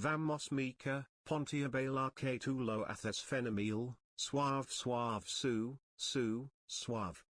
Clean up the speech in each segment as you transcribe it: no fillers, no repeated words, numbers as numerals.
Vamos mica, pontia bailar que tu lo haces fenomenal, suave suave suave.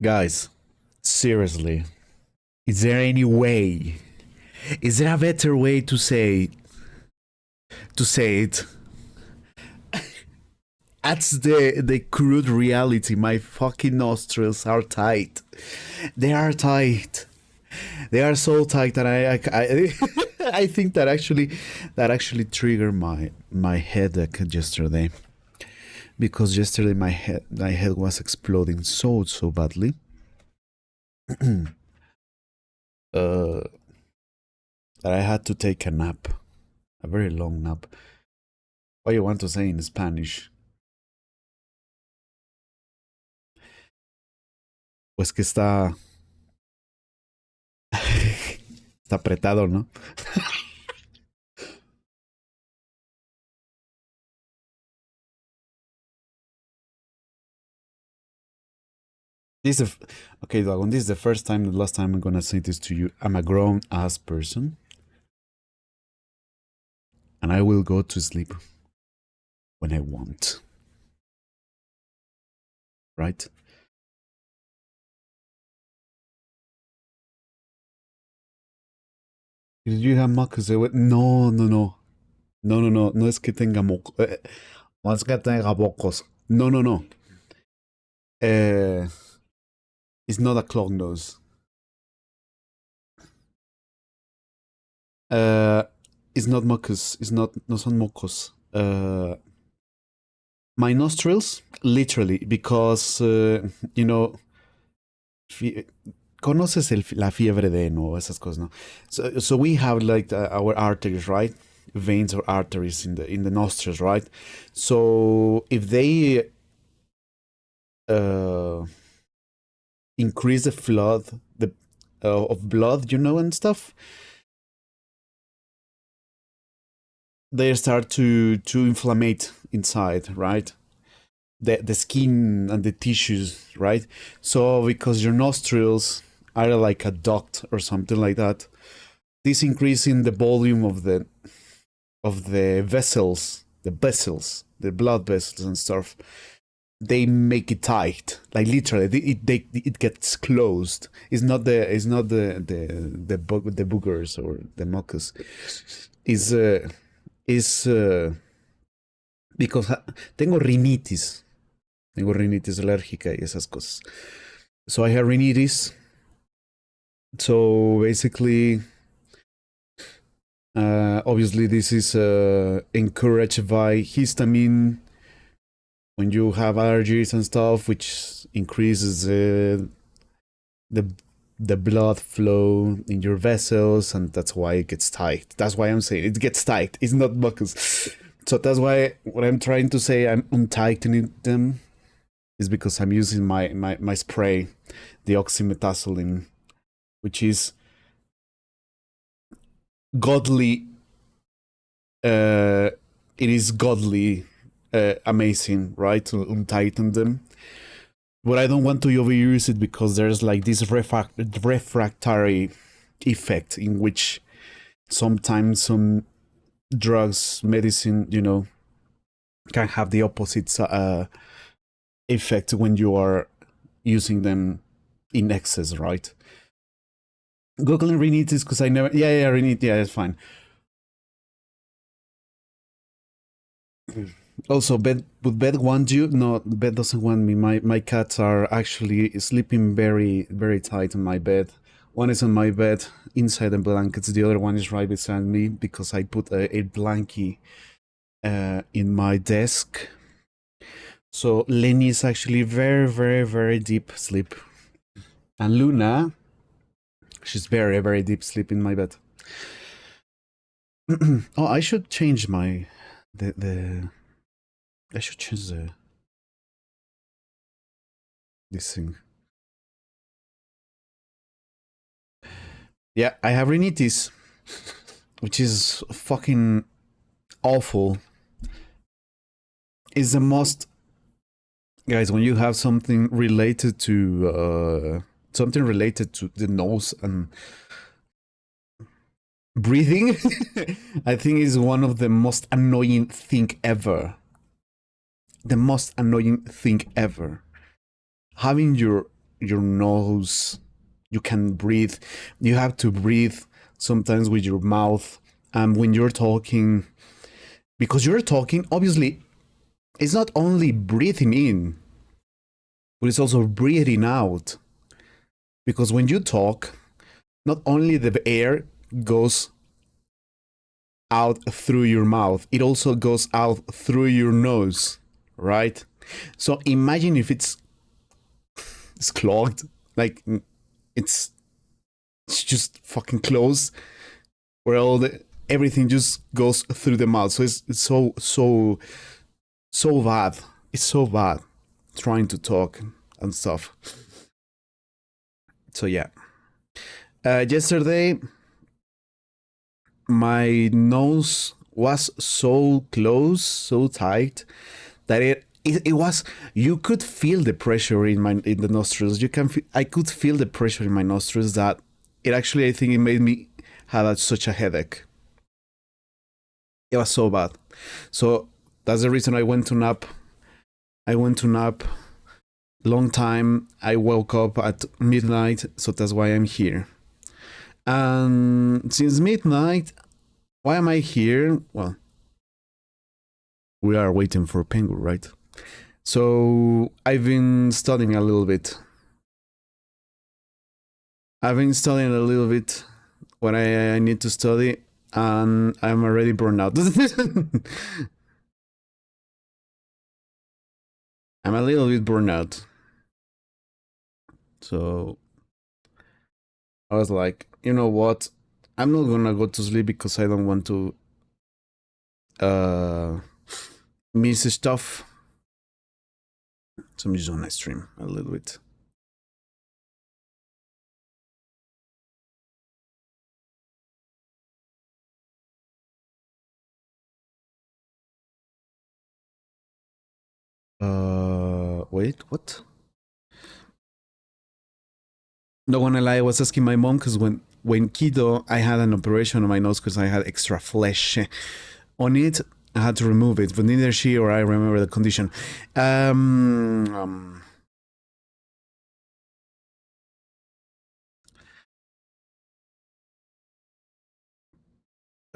Guys, seriously, is there any way? Is there a better way to say it? That's the crude reality. My fucking nostrils are tight. They are tight. They are so tight that I think that actually triggered my headache yesterday, because yesterday my head was exploding so badly. That I had to take a nap, a very long nap. What you want to say in Spanish? Pues que está está apretado, ¿no? Okay, Dragon, this is the first time, the last time I'm gonna say this to you. I'm a grown ass person, and I will go to sleep when I want. Right? Did you have mocos? No es que tenga mocos. No es que tenga mocos. No. It's not a clog nose. It's not mucus. No son mocos. My nostrils, literally, because, you know, conoces la fiebre de no, esas cosas, no? So we have like our arteries, right? Veins or arteries in the nostrils, right? So if they increase the flow of blood, you know, and stuff, they start to inflammate inside, right? The skin and the tissues, right? So because your nostrils are like a duct or something like that, this increase in the volume of the vessels, the blood vessels and stuff, they make it tight. Like literally, it gets closed. It's not the boogers or the mucus. Is because tengo rinitis alérgica y esas cosas. So I have rinitis. So basically, obviously this is encouraged by histamine when you have allergies and stuff, which increases the blood flow in your vessels, and that's why it gets tight. That's why I'm saying it gets tight. It's not mucus. So that's why what I'm trying to say, I'm untightening them, is because I'm using my spray, the oxymetazoline, which is godly. It is godly, amazing, right? To untighten them. But I don't want to overuse it because there's like this refractory effect in which sometimes some drugs, medicine, you know, can have the opposite effect when you are using them in excess, right? Googling rinitis because I never, rinitis, yeah, it's fine. Also, bed wants you? No, bed doesn't want me. My cats are actually sleeping very tight on my bed. One is on my bed inside the blankets. The other one is right beside me because I put a blankie in my desk. So Lenny is actually very deep sleep, and Luna, she's very deep sleep in my bed. Oh, I should change my I should change this thing. Yeah, I have rinitis, which is fucking awful. It's the most, guys, when you have something related to the nose and breathing, I think is one of the most annoying thing ever. The most annoying thing ever. Having your nose, you can breathe. You have to breathe sometimes with your mouth, and when you're talking, because you're talking, obviously, it's not only breathing in, but it's also breathing out. Because when you talk, not only the air goes out through your mouth, it also goes out through your nose, right? So imagine if it's clogged, like it's just fucking closed, where everything just goes through the mouth. So it's so bad. It's so bad trying to talk and stuff. So yeah. Yesterday, my nose was so close, so tight that it was, you could feel the pressure in the nostrils. I could feel the pressure in my nostrils that it actually, I think it made me have such a headache. It was so bad. So that's the reason I went to nap. Long time. I woke up at midnight, so that's why I'm here. And since midnight, why am I here? Well, we are waiting for Penguin, right? So I've been studying a little bit. What I need to study, and I'm already burned out. I'm a little bit burned out. So I was like, you know what? I'm not gonna go to sleep because I don't want to miss stuff. So I'm just gonna stream a little bit. Wait, what? Not gonna lie, I was asking my mom because when keto, I had an operation on my nose because I had extra flesh on it. I had to remove it, but neither she or I remember the condition.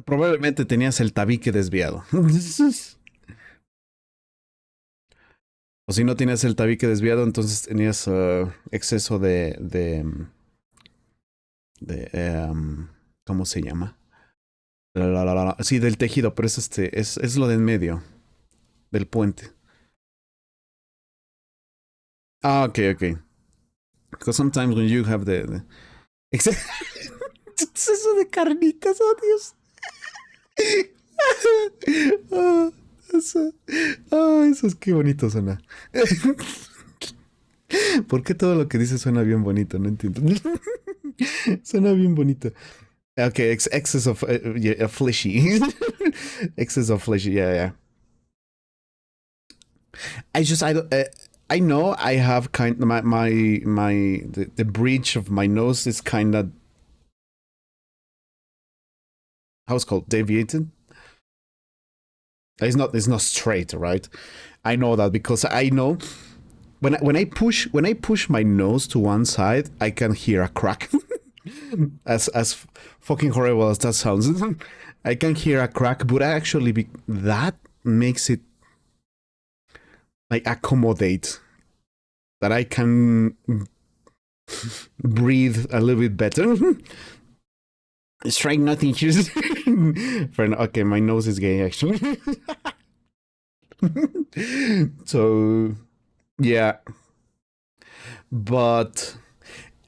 Probablemente tenías el tabique desviado. O si no tenías el tabique desviado, entonces tenías exceso ¿cómo se llama? Sí, del tejido, pero es lo del medio, del puente. Ah, ok. Because sometimes when you have the... Exceso de carnitas, oh Dios. Eso es qué bonito suena. ¿Por qué todo lo que dice suena bien bonito? No entiendo. Suena bien bonito. Okay, excess of fleshy. Excess of fleshy, yeah. I know I have the bridge of my nose is kind of, how's it called, deviated. It's not straight, right? I know that because I know when I push my nose to one side, I can hear a crack. as fucking horrible as that sounds, I can hear a crack, but actually that makes it like accommodate that I can breathe a little bit better. It's trying nothing here. Okay, my nose is gay actually. So yeah, but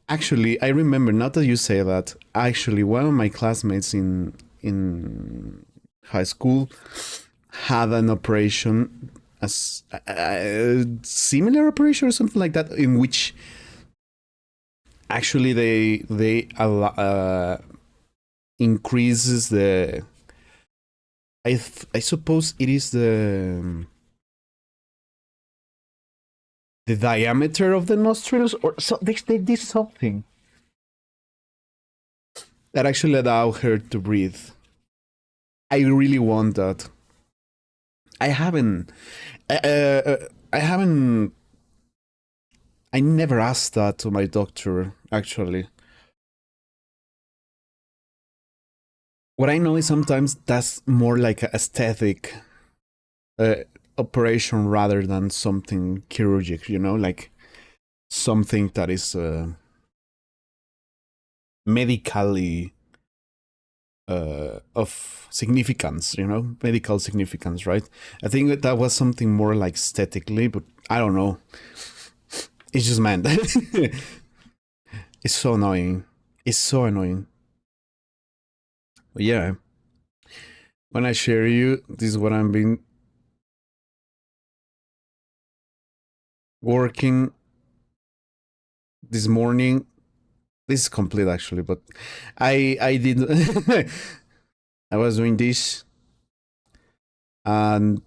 actually I remember, now that you say that, actually one of my classmates in high school had an operation, as a similar operation or something like that, in which actually they increases the, I suppose it is the diameter of the nostrils, or so they did something that actually allow her to breathe. I really want that. I never asked that to my doctor, actually. What I know is sometimes that's more like an aesthetic operation rather than something chirurgic, you know, like something that is medically of significance, you know, medical significance, right? I think that was something more like aesthetically, but I don't know. It's just, man, it's so annoying. It's so annoying. But yeah, when I share you, this is what I've been working this morning. This is complete actually, but I did I was doing this and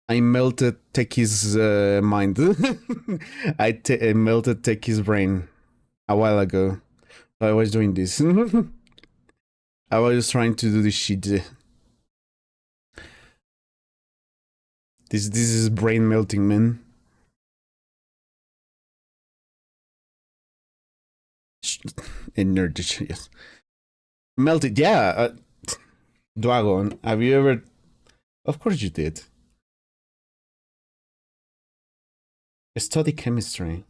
I melted Techie's mind. I melted Techie's brain a while ago. I was doing this. I was just trying to do this shit. This is brain melting, man. Energy, yes. Melted, yeah. Dragon, have you ever? Of course you did. Study chemistry.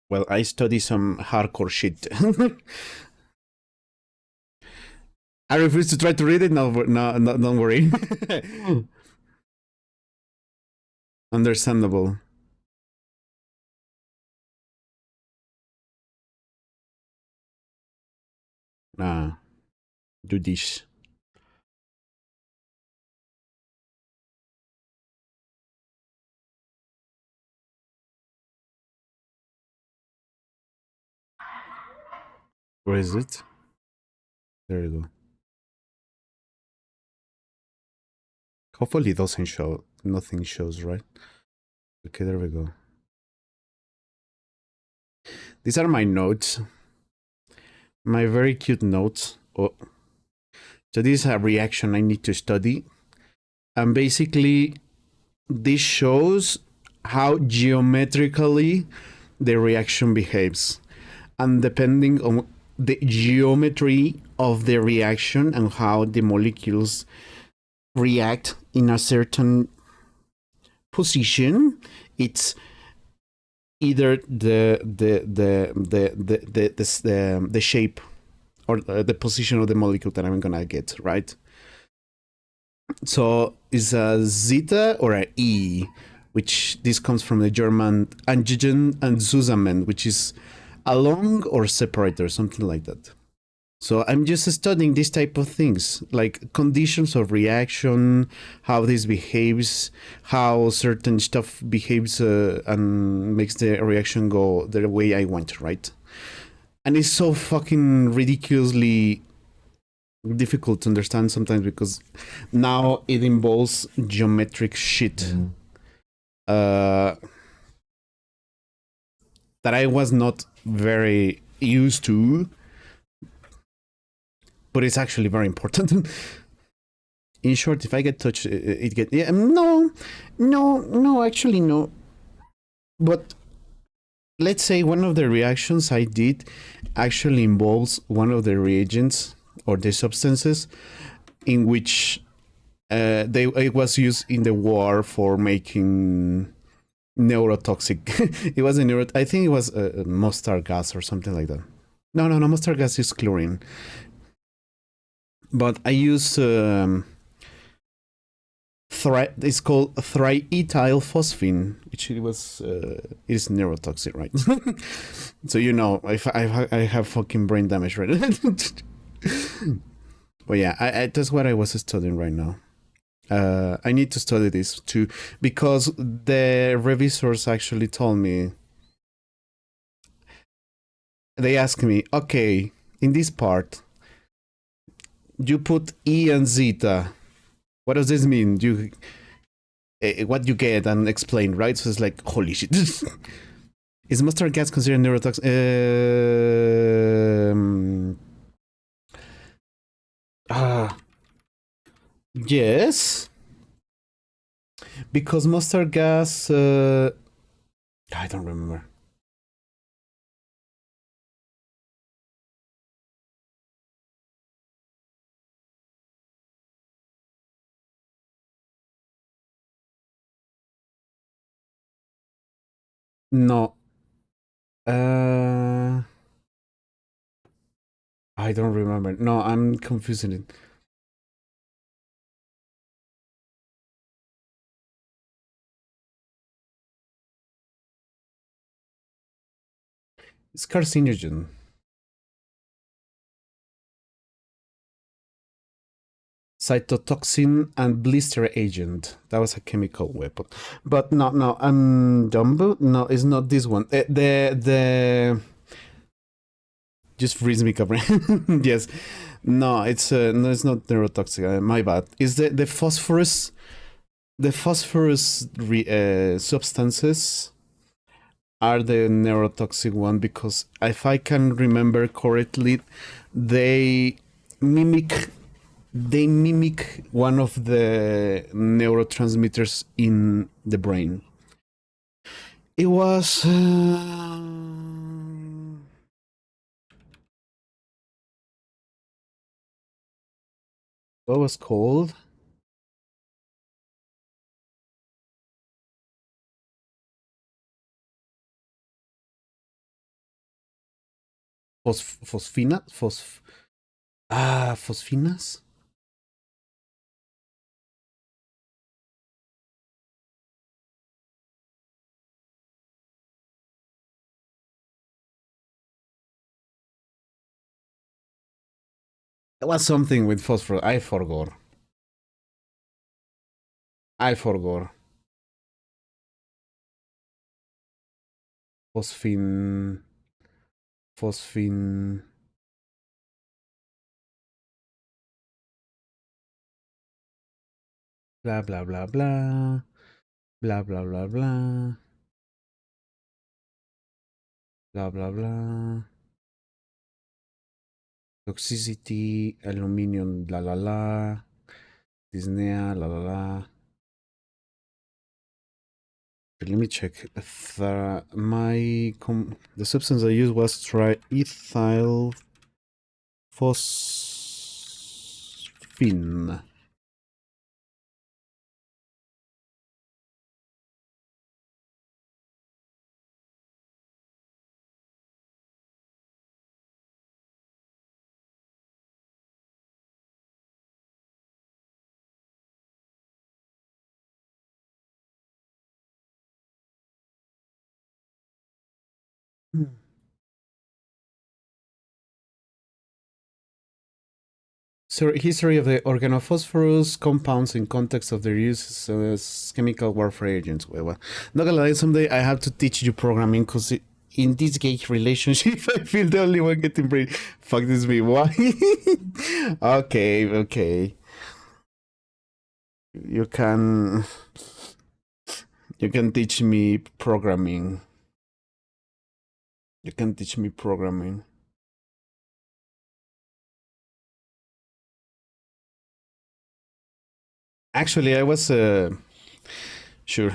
Well, I study some hardcore shit. I refuse to try to read it. No, don't worry. Understandable. Do this. Where is it? There you go. Hopefully it doesn't show. Nothing shows, right? Okay, there we go. These are my notes. My very cute notes. Oh. So this is a reaction I need to study. And basically, this shows how geometrically the reaction behaves. And depending on the geometry of the reaction and how the molecules react in a certain position, it's either the shape or the position of the molecule that I'm gonna get, right? So is a zeta or a e, which this comes from the German antigen and Zusammen, which is along or separate or something like that. So I'm just studying this type of things, like conditions of reaction, how this behaves, how certain stuff behaves and makes the reaction go the way I want, right? And it's so fucking ridiculously difficult to understand sometimes because now it involves geometric shit that I was not very used to, but it's actually very important. In short, if I get touched, it get no, actually no. But let's say one of the reactions I did actually involves one of the reagents or the substances in which it was used in the war for making neurotoxic. It was I think it was mustard gas or something like that. No, mustard gas is chlorine. But I use it's called triethylphosphine, which it was it is neurotoxic, right? So you know, if I have fucking brain damage, right? But yeah, that's what I was studying right now. I need to study this too because the revisors actually told me. They asked me, okay, in this part, you put E and zeta. What does this mean? You what you get and explain, right? So it's like, holy shit. Is mustard gas considered neurotoxic? Yes. Because mustard gas... I don't remember. No. I don't remember. No, I'm confusing it. It's carcinogen. Cytotoxin and blister agent. That was a chemical weapon. But no, Dumbo? No, it's not this one. The just freeze me covering. Yes. No, it's it's not neurotoxic. My bad. Is the phosphorus substances are the neurotoxic one, because if I can remember correctly, they mimic one of the neurotransmitters in the brain. It was what was called? Fosfinas? It was something with phosphorus. I forgot. Phosphine. Blah blah blah blah. Blah blah blah blah. Blah blah blah. Toxicity, aluminium, la la la. Dyspnea, la la la. Let me check. The substance I used was triethyl phosphine. So, history of the organophosphorus compounds in context of their use as chemical warfare agents. Well, not gonna lie, someday I have to teach you programming, because in this gay relationship, I feel the only one getting brain. Fuck this me. Why? Okay. You can teach me programming. Actually, I was sure.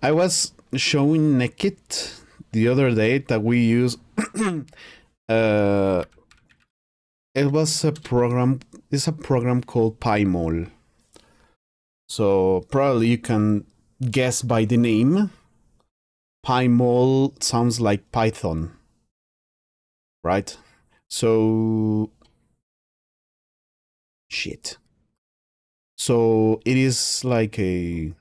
I was showing Naked the other day that we use. It was a program. It's a program called PyMol. So probably you can guess by the name. PyMol sounds like Python, right? So shit. So it is like a.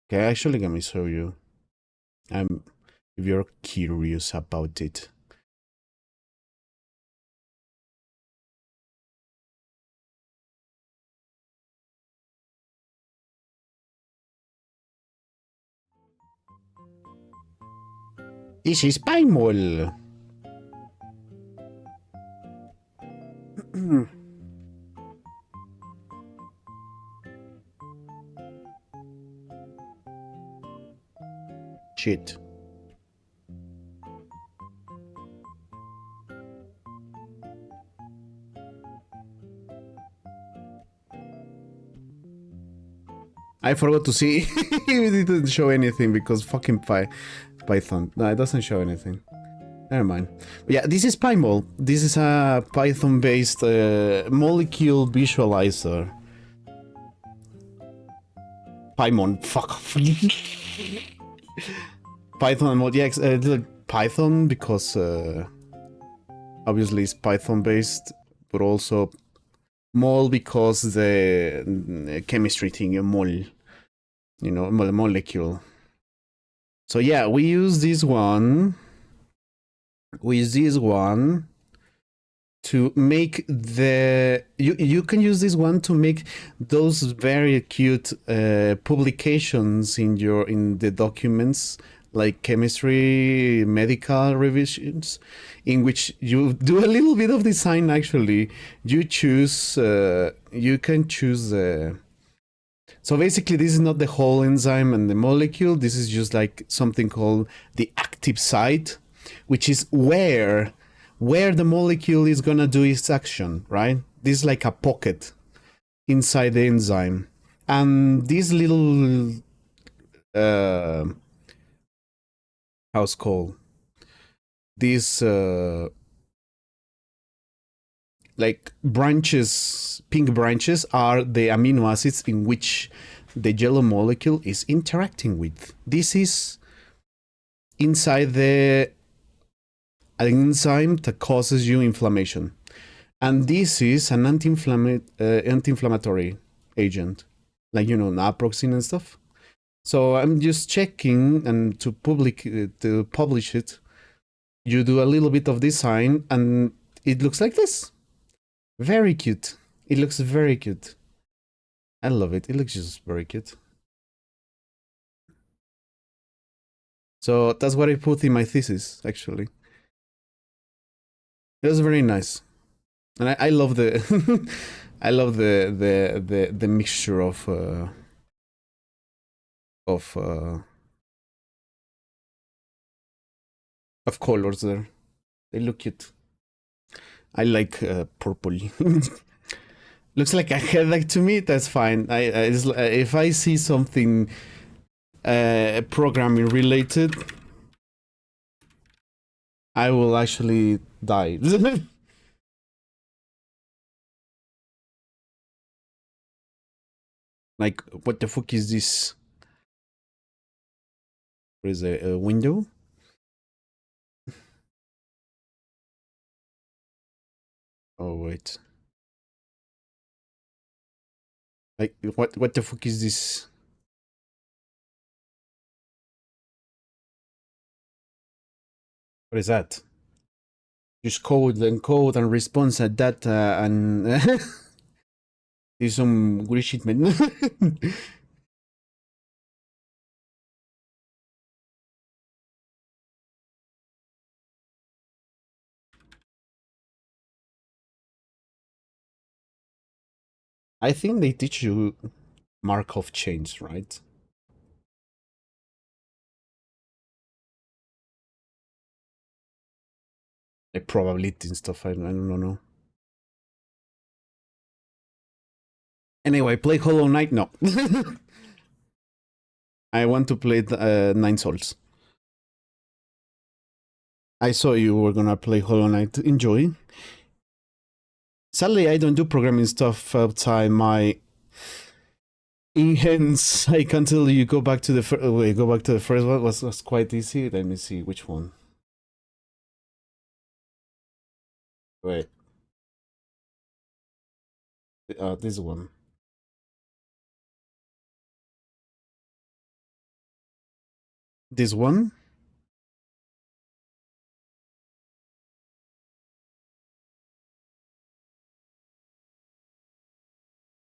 Okay, actually, let me show you. If you're curious about it. This is PyMol. Shit. I forgot to see. It didn't show anything because fucking Python. No, it doesn't show anything. Never mind. But yeah, this is PyMol. This is a Python-based molecule visualizer. PyMon. Fuck. Python mod, yeah, Python because obviously it's Python based, but also mol because the chemistry thing, a mol, you know, molecule. So yeah, we use this one. We use this one to make the you can use this one to make those very cute publications in the documents, like chemistry medical revisions, in which you do a little bit of design. Actually, you choose you can choose so basically this is not the whole enzyme and the molecule. This is just like something called the active site, which is where the molecule is gonna do its action, right? This is like a pocket inside the enzyme. And this little how's called? These like branches, pink branches, are the amino acids in which the yellow molecule is interacting with. This is inside the enzyme that causes you inflammation. And this is an anti-inflammatory agent, like, you know, naproxen and stuff. So I'm just checking, and to publish it, you do a little bit of design, and it looks like this. Very cute. It looks very cute. I love it. It looks just very cute. So that's what I put in my thesis, actually. It was very nice, and I love the I love the mixture of colors there. They look cute. I like purple. Looks like a headache to me. That's fine. If I see something programming related, I will actually die. Like, what the fuck is this? There is a window. Oh wait. Like, what the fuck is this? What is that? Just code and response at that and do some good shit, man. I think they teach you Markov chains, right? Like probability and stuff. I don't know. Anyway, play Hollow Knight. No. I want to play Nine Souls. I saw you were gonna play Hollow Knight. Enjoy. Sadly, I don't do programming stuff outside my hence. I can't tell you. Go back to the first. Wait, go back to the first one. Was quite easy. Let me see which one. Wait. This one. This one.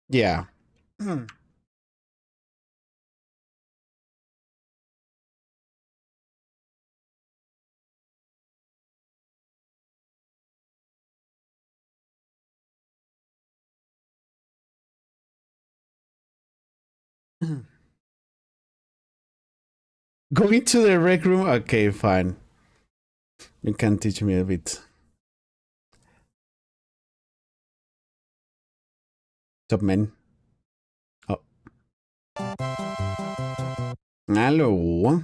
Yeah. Going to the rec room? Okay, fine. You can teach me a bit. Top man. Oh. Hello.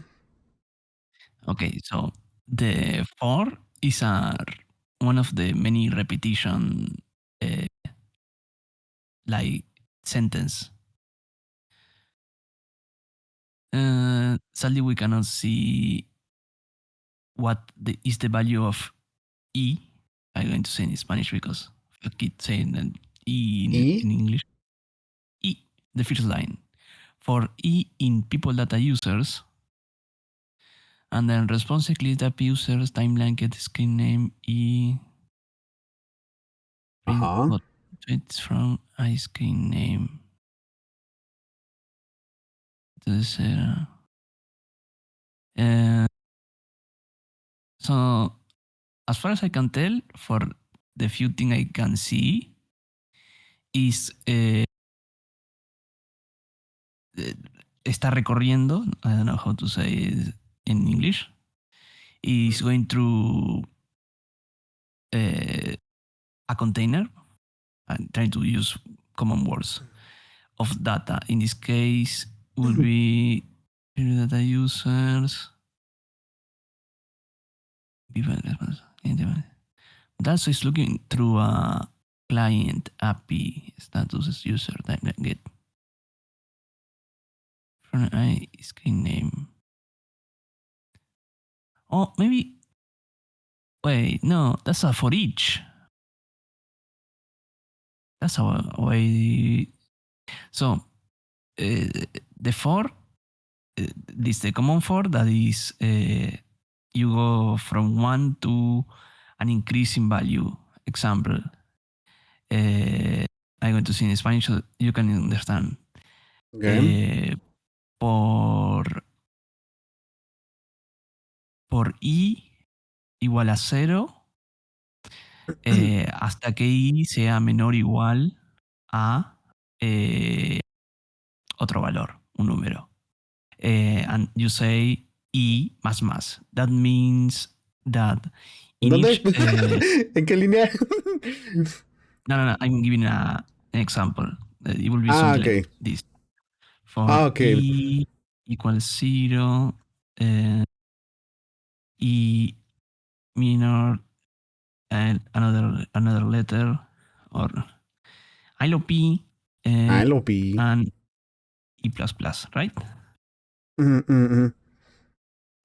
Okay, so the for is one of the many repetition uh, like sentence. Sadly, we cannot see what is the value of E. I'm going to say in Spanish because I keep saying that E E? in English. E, the first line. For E in people data users, and then response click app users, timeline get screen name E. Print Uh-huh. what tweets from I screen name. This, so as far as I can tell, for the few thing I can see, is está recorriendo. I don't know how to say it in English. Is going through a container. I'm trying to use common words of data. In this case, would be data users. That's is looking through a client API status user timeline get from I screen name. Oh, maybe. Wait, no, that's a for each. That's a way. So the for this the common for that is you go from 1 to an increase in value. Example, I'm going to say in Spanish so you can understand. Okay. Por i igual a 0 hasta que i sea menor o igual a otro valor, un número. And you say e más más. That means that in ¿Dónde? each... ¿En qué línea? no, I'm giving an example. It will be Ah, something okay. like this. For Ah, okay. e equals 0, e minor and another letter, or ILOP ILOP. and E++, right? Mm-mm-mm.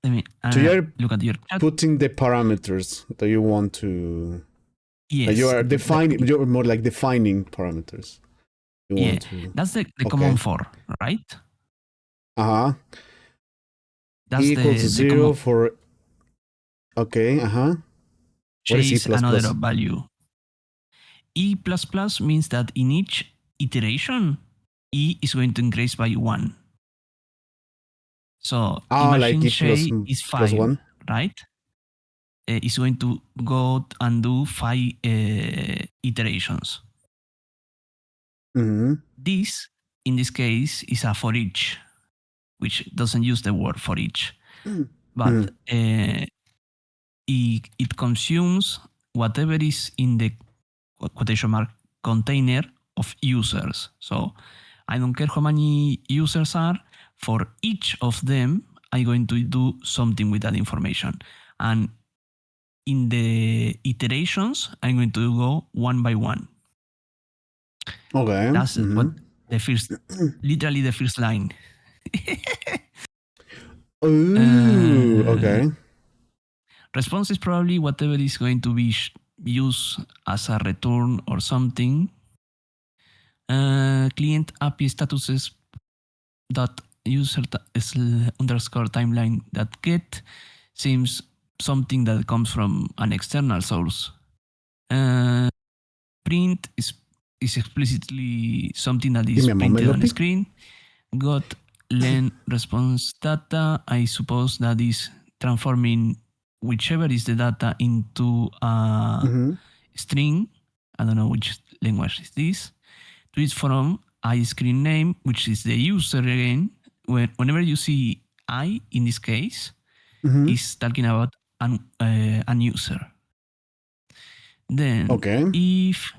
Let me So you're look at your chat. putting the parameters that you want to... Yes. you are defining... You're more like defining parameters. You Yeah, want to... that's the Okay. common for, right? Uh-huh. That's E equals the 0 common for... Okay, uh-huh. What is E++? chase another value. E++ means that in each iteration, E is going to increase by 1. So imagine like E Shay is 5, plus 1? right? It's going to go and do 5 iterations. Mm-hmm. This, in this case, is a for each, which doesn't use the word for each. But it consumes whatever is in the quotation mark container of users. So I don't care how many users are. For each of them, I'm going to do something with that information. And in the iterations, I'm going to go one by one. Okay. That's what the first, literally the first line. Ooh, okay. Response is probably whatever is going to be used as a return or something. Client API statuses dot user underscore timeline that get seems something that comes from an external source. Print is explicitly something that is printed on the screen. Got len response data. I suppose that is transforming whichever is the data into a string. I don't know which language is this. Tweets from I screen name, which is the user again. Whenever you see I in this case, is talking about an user. Then if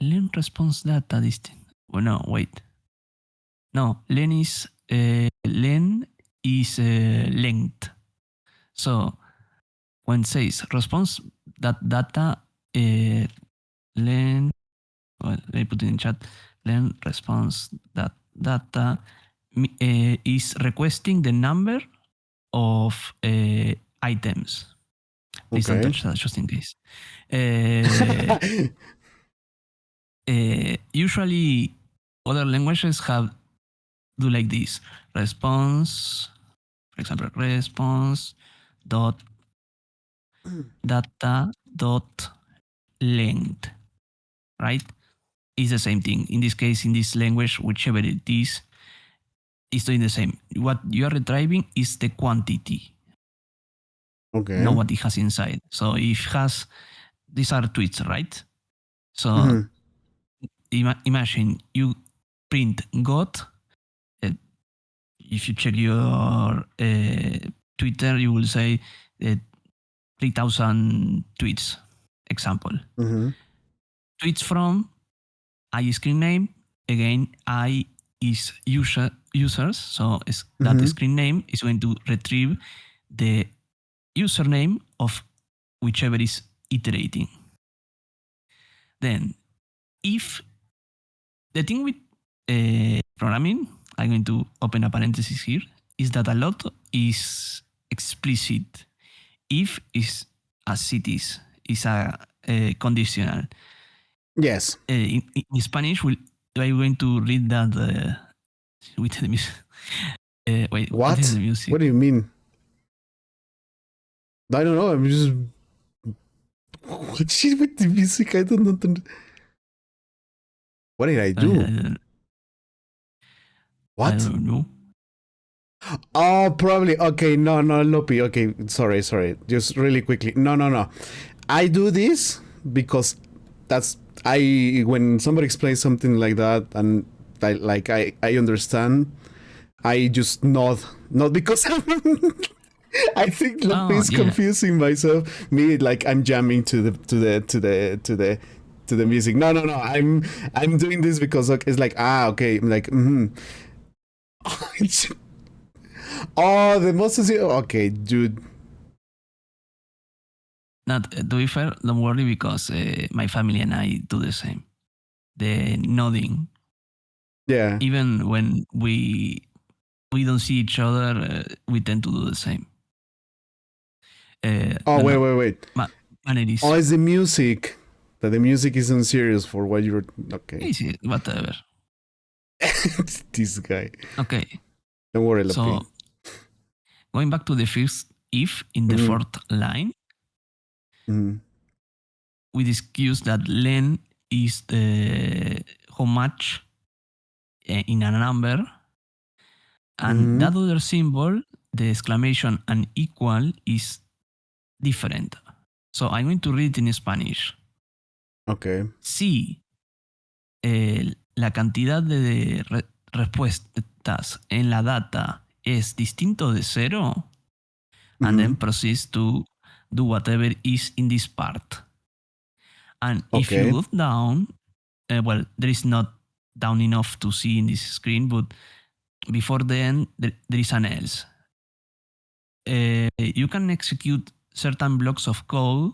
len response data distinct. Well, no, wait. No, len is length. So when it says response that data len, well, let me put it in chat. Len response that data is requesting the number of items. Please don't touch that, just in case. Usually, other languages do like this: response, for example, response dot data dot length, right? Is the same thing. In this case, in this language, whichever it is doing the same. What you are retrieving is the quantity, not what it has inside. So if it has, these are tweets, right? So imagine you print got. If you check your Twitter, you will say 3,000 tweets. Example. Tweets from I screen name. Again, I is users. So that screen name is going to retrieve the username of whichever is iterating. Then, if the thing with programming, I'm going to open a parenthesis here, is that a lot is explicit. If is a cities is a conditional. Yes. In Spanish, I'm going to read that with the music. Wait, what is the music? What do you mean? I don't know. I'm just what's with the music? I don't know. What did I do? What? I don't know. Oh, probably. Okay, no, Lopi. Okay, sorry. Just really quickly. No. I do this because that's when somebody explains something like that and I understand. I just nod, not because I think Lopi is confusing myself. Me, like I'm jamming to the music. No. I'm doing this because it's like okay. I'm like oh, the most okay, dude. Not to be fair, don't worry because my family and I do the same. The nodding. Yeah. Even when we don't see each other, we tend to do the same. Wait. It it's the music. That the music isn't serious for what you're okay. Easy, whatever. This guy. Okay. Don't worry, Lopi. So going back to the first if in the fourth line, we discussed that len is how much in a number, and that other symbol, the exclamation and equal, is different. So I'm going to read it in Spanish. Okay. Si la cantidad de respuestas en la data es distinto de cero, and then proceeds to do whatever is in this part. And if you look down, well, there is not down enough to see in this screen, but before the end, there is an else. You can execute certain blocks of code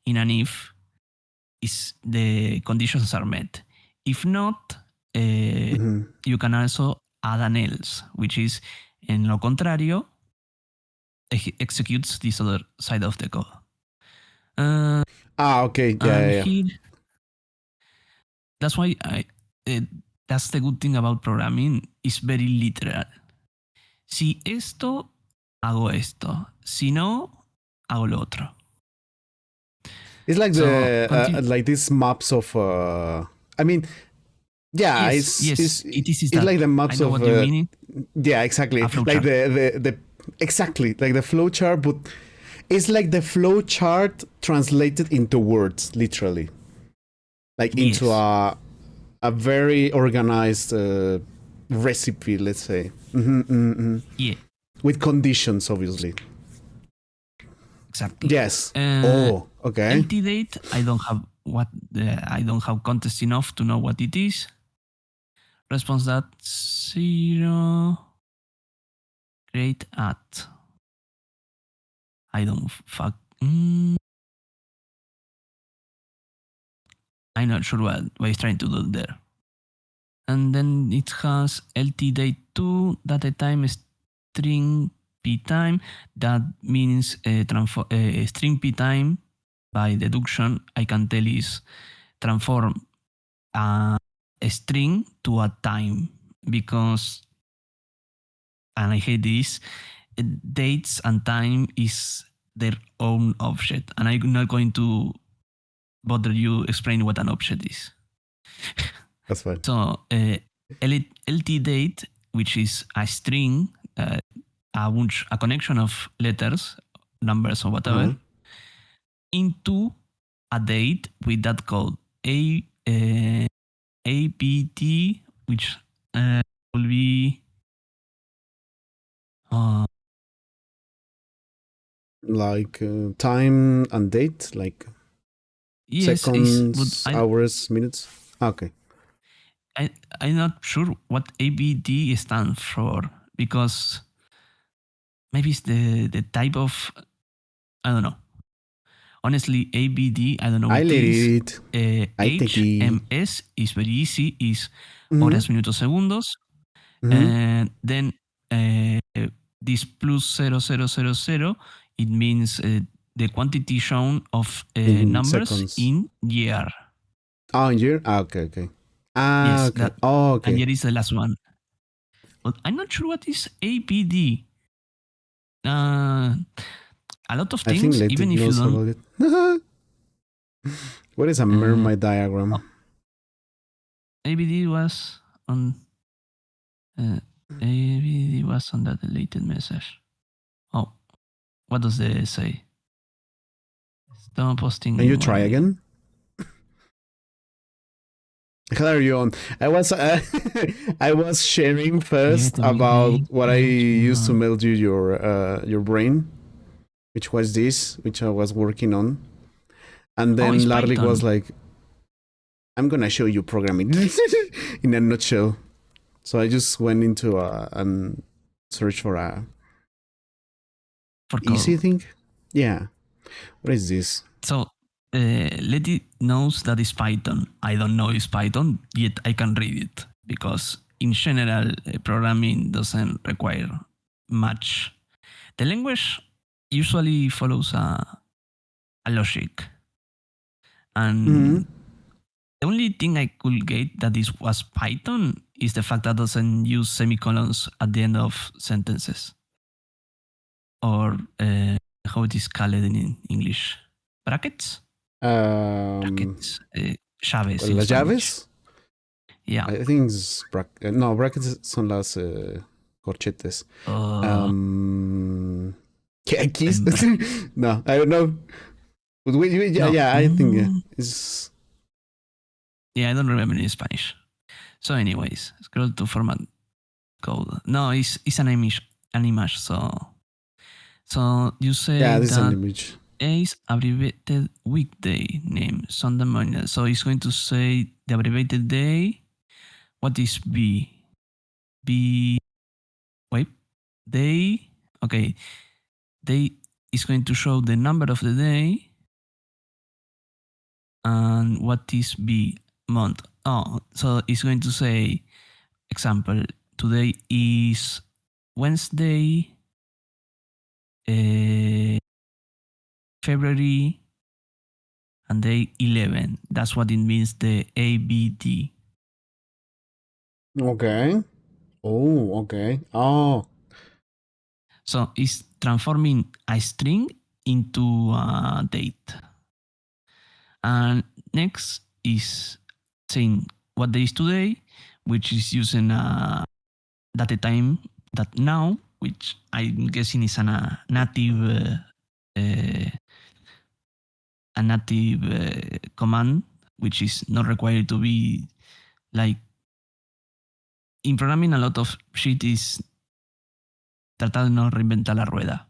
in an if the conditions are met. If not, you can also add an else, which is, en lo contrario, executes this other side of the code. Okay. Yeah. Here, that's why that's the good thing about programming. It's very literal. Si esto, hago esto. Si no, hago lo otro. It's like like these maps of. I mean, yeah, yes, it's like the maps of. What you mean. Yeah, exactly. Like the exactly like the flowchart, but it's like the flowchart translated into words, literally. Like into a very organized recipe, let's say. Yeah. With conditions, obviously. Exactly. Yes. Okay. Empty date. I don't have context enough to know what it is. Response that 0. Create at. I don't fuck. I'm not sure what he's trying to do there. And then it has lt date2 data time string p time. That means string p time. By deduction, I can tell is transform a string to a time, because, and I hate this, dates and time is their own object, and I'm not going to bother you explain what an object is. That's fine. So lt date, which is a string, a connection of letters, numbers, or whatever, into a date with that code apt, which will be like time and date, like yes, seconds, hours, minutes. Okay. I'm not sure what ABD stands for, because maybe it's the type of, I don't know. Honestly, ABD, I don't know what I let it it. HMS is very easy, is horas, minutos, segundos. And then this plus 0000, it means the quantity shown of numbers seconds. in year. Oh, in year? Okay. Yes, okay. Okay. And here is the last one. But I'm not sure what is APD. A lot of things, even if you don't. What is a mermaid diagram? ABD was on. ABD was on that deleted message. Oh, what does they say? Stop posting. Can you try again? Hello, Yon. I was sharing first about what I used to melt you your brain, which was this, which I was working on, and then Larlik was like, "I'm gonna show you programming in a nutshell." So I just went into and search for a easy thing. Yeah, what is this? So. Let it knows that it's Python. I don't know it's Python, yet I can read it, because in general, programming doesn't require much. The language usually follows a logic. And the only thing I could get that this was Python is the fact that it doesn't use semicolons at the end of sentences. Or how it is called in English? Brackets? Brackets, llaves. Las llaves? Yeah. I think it's no, brackets son las corchetes. Keys? No, I don't know. But I think it's. Yeah, I don't remember in Spanish. So, anyways, scroll to format code. No, it's an image. So you say this is an image. A is abbreviated weekday name, Sunday morning. So it's going to say the abbreviated day. What is B? Day. Okay. Day is going to show the number of the day. And what is B? Month. Oh, so it's going to say, example, today is Wednesday, February, and day 11. That's what it means, the ABD. Okay. Oh, okay. Oh. So it's transforming a string into a date. And next is saying what day is today, which is using data time that now, which I'm guessing is a native command, which is not required to be like in programming. A lot of shit is tratar de no reinventar la rueda.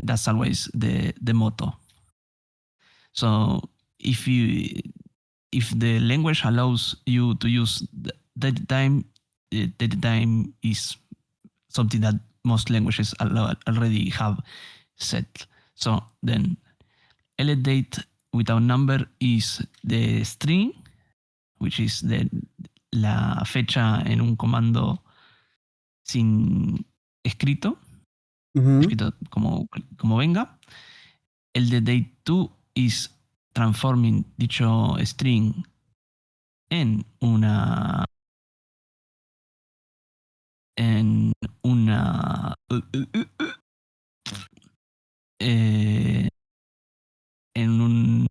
That's always the motto. So if the language allows you to use data time is something that most languages already have set. So then LDate without number is the string, which is the la fecha en un comando sin escrito, escrito como venga. El de date2 is transforming dicho string en una en una en un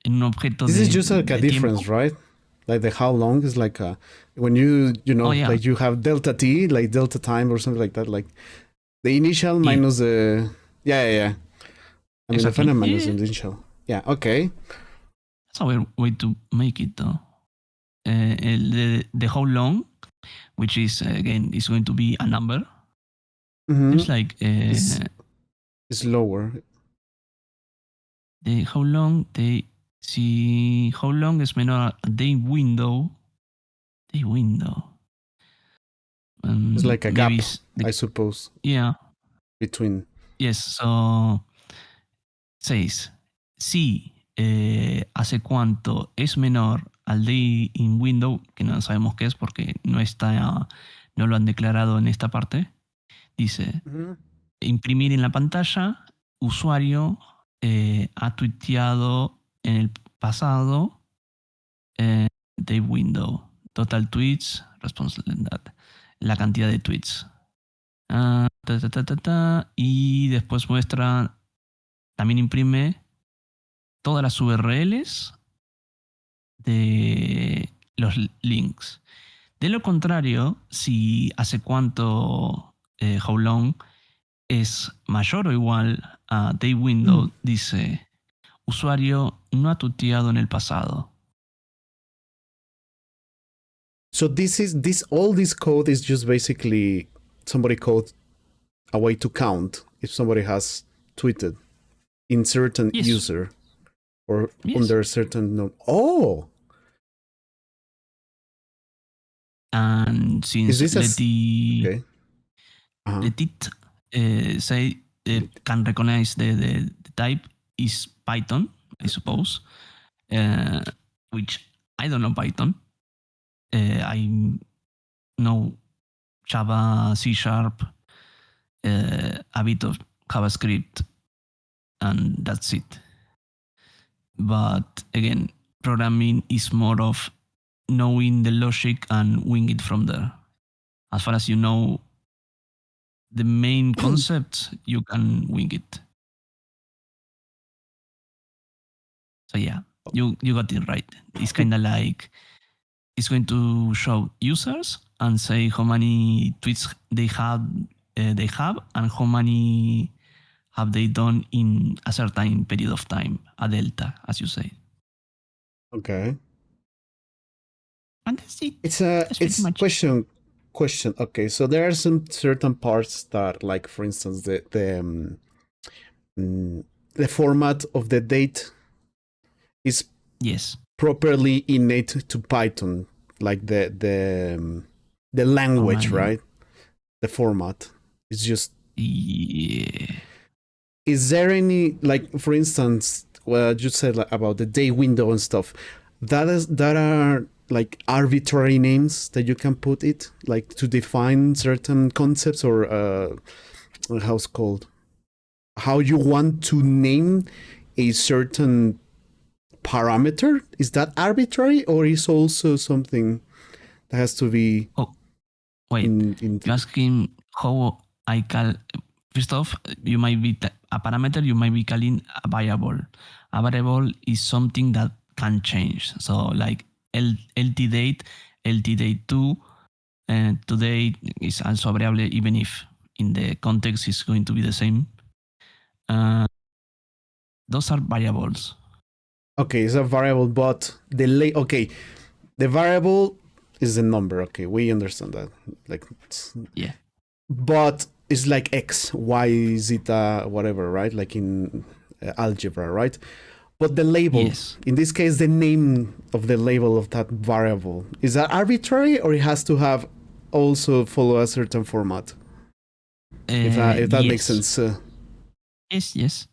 en un objeto This is just like a de difference, tiempo. right? Like the how long is like when you know, Yeah. like you have delta t, like delta time or something like that, like the initial minus the yeah. I mean, Exactly. the final minus the initial. Yeah, okay. That's a weird way to make it though. The how long, which is again is going to be a number. Seems like it's lower. The how long how long es menor a day window. Day window. It's like a gap, I suppose. Yeah. Between. Yes, so says si hace cuánto es menor al day in window, que no sabemos qué es porque no lo han declarado en esta parte. Dice imprimir en la pantalla, usuario ha tuiteado en el pasado day window, total tweets, response la cantidad de tweets. Y después muestra, también imprime todas las URLs de los links. De lo contrario, si hace cuánto how long es mayor o igual a day window, dice usuario no ha tuiteado en el pasado. So all this code is just basically somebody code a way to count if somebody has tweeted in certain user or under a certain node. Oh. And since let it say can recognize the type is Python, I suppose, which I don't know Python. I know Java, C#, a bit of JavaScript, and that's it. But again, programming is more of knowing the logic and wing it from there. As far as you know the main concept, you can wing it. So yeah, you got it right. It's kind of like it's going to show users and say how many tweets they have and how many have they done in a certain period of time, a delta, as you say. Okay. And that's it. It's question. Okay, so there are some certain parts that, like for instance, the format of the date is properly innate to Python, like the language, right? The format is just Is there any, like for instance, what you said about the day window and stuff, that are like arbitrary names that you can put it, like to define certain concepts, or how it's called, how you want to name a certain parameter? Is that arbitrary, or is also something that has to be? Oh, wait. You're asking how I call. First off, you might be a parameter. You might be calling a variable. A variable is something that can change. So like LT date 2, and today is also a variable, even if in the context is going to be the same. Those are variables. Okay, it's a variable, but the variable is the number. Okay, we understand that. Like, yeah. But it's like X, Y, zeta, whatever, right? Like in algebra, right? But the label, in this case, the name of the label of that variable, is that arbitrary, or it has to have also follow a certain format? If that makes sense. Yes.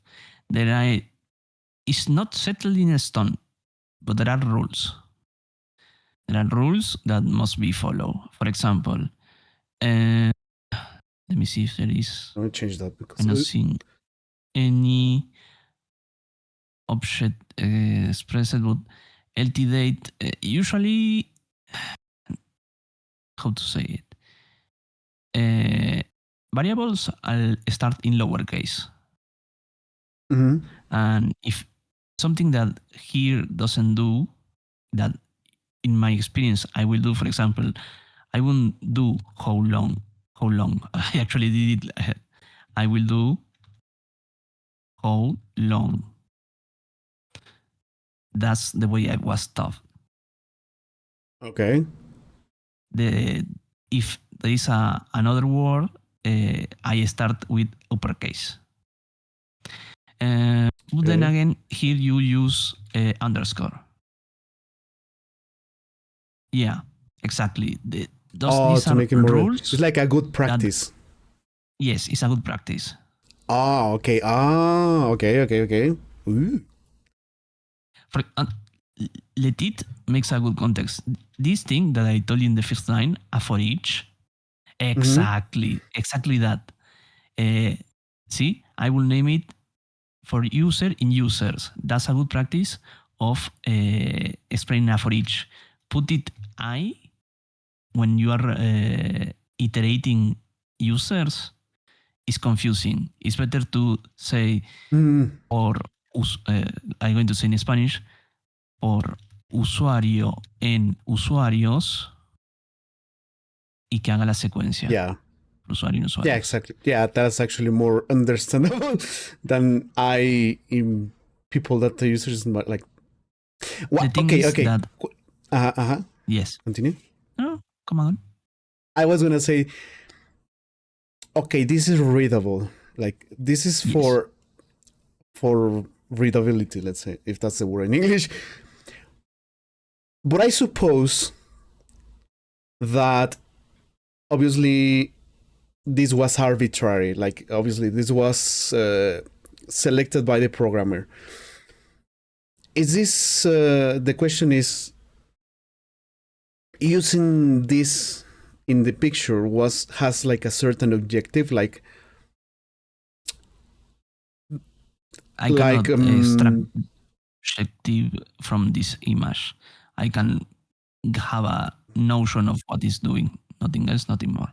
It's not settled in stone, but there are rules. There are rules that must be followed. For example, let me see if there is. Let me change that because I'm not seeing any object expressed, but LT-date usually, how to say it? Variables start in lowercase. And if something that here doesn't do, that in my experience I will do, for example, I won't do how long. I actually did it. I will do how long. That's the way I was taught. Okay. If there is another word, I start with uppercase. But then again, here you use underscore. Yeah, exactly. These to are make it more rules. It's like a good practice. Yes, it's a good practice. Okay. Okay. Ooh. Let it makes a good context. This thing that I told you in the first line, for each, exactly that. See, I will name it for user in users. That's a good practice of explaining a for each. Put it I when you are iterating users is confusing. It's better to say or I'm going to say in Spanish, por usuario en usuarios y que haga la secuencia. Yeah. Usuario en usuarios. Yeah, exactly. Yeah, that's actually more understandable than in people that the users like. What? The thing is that. Yes. Continue. No, come on. I was gonna say, okay, this is readable. Like this is for readability, let's say, if that's the word in English. But I suppose that obviously this was arbitrary. Like obviously this was selected by the programmer. Is this the question is using this in the picture has like a certain objective, like I cannot extract objective from this image. I can have a notion of what it's doing. Nothing else, nothing more.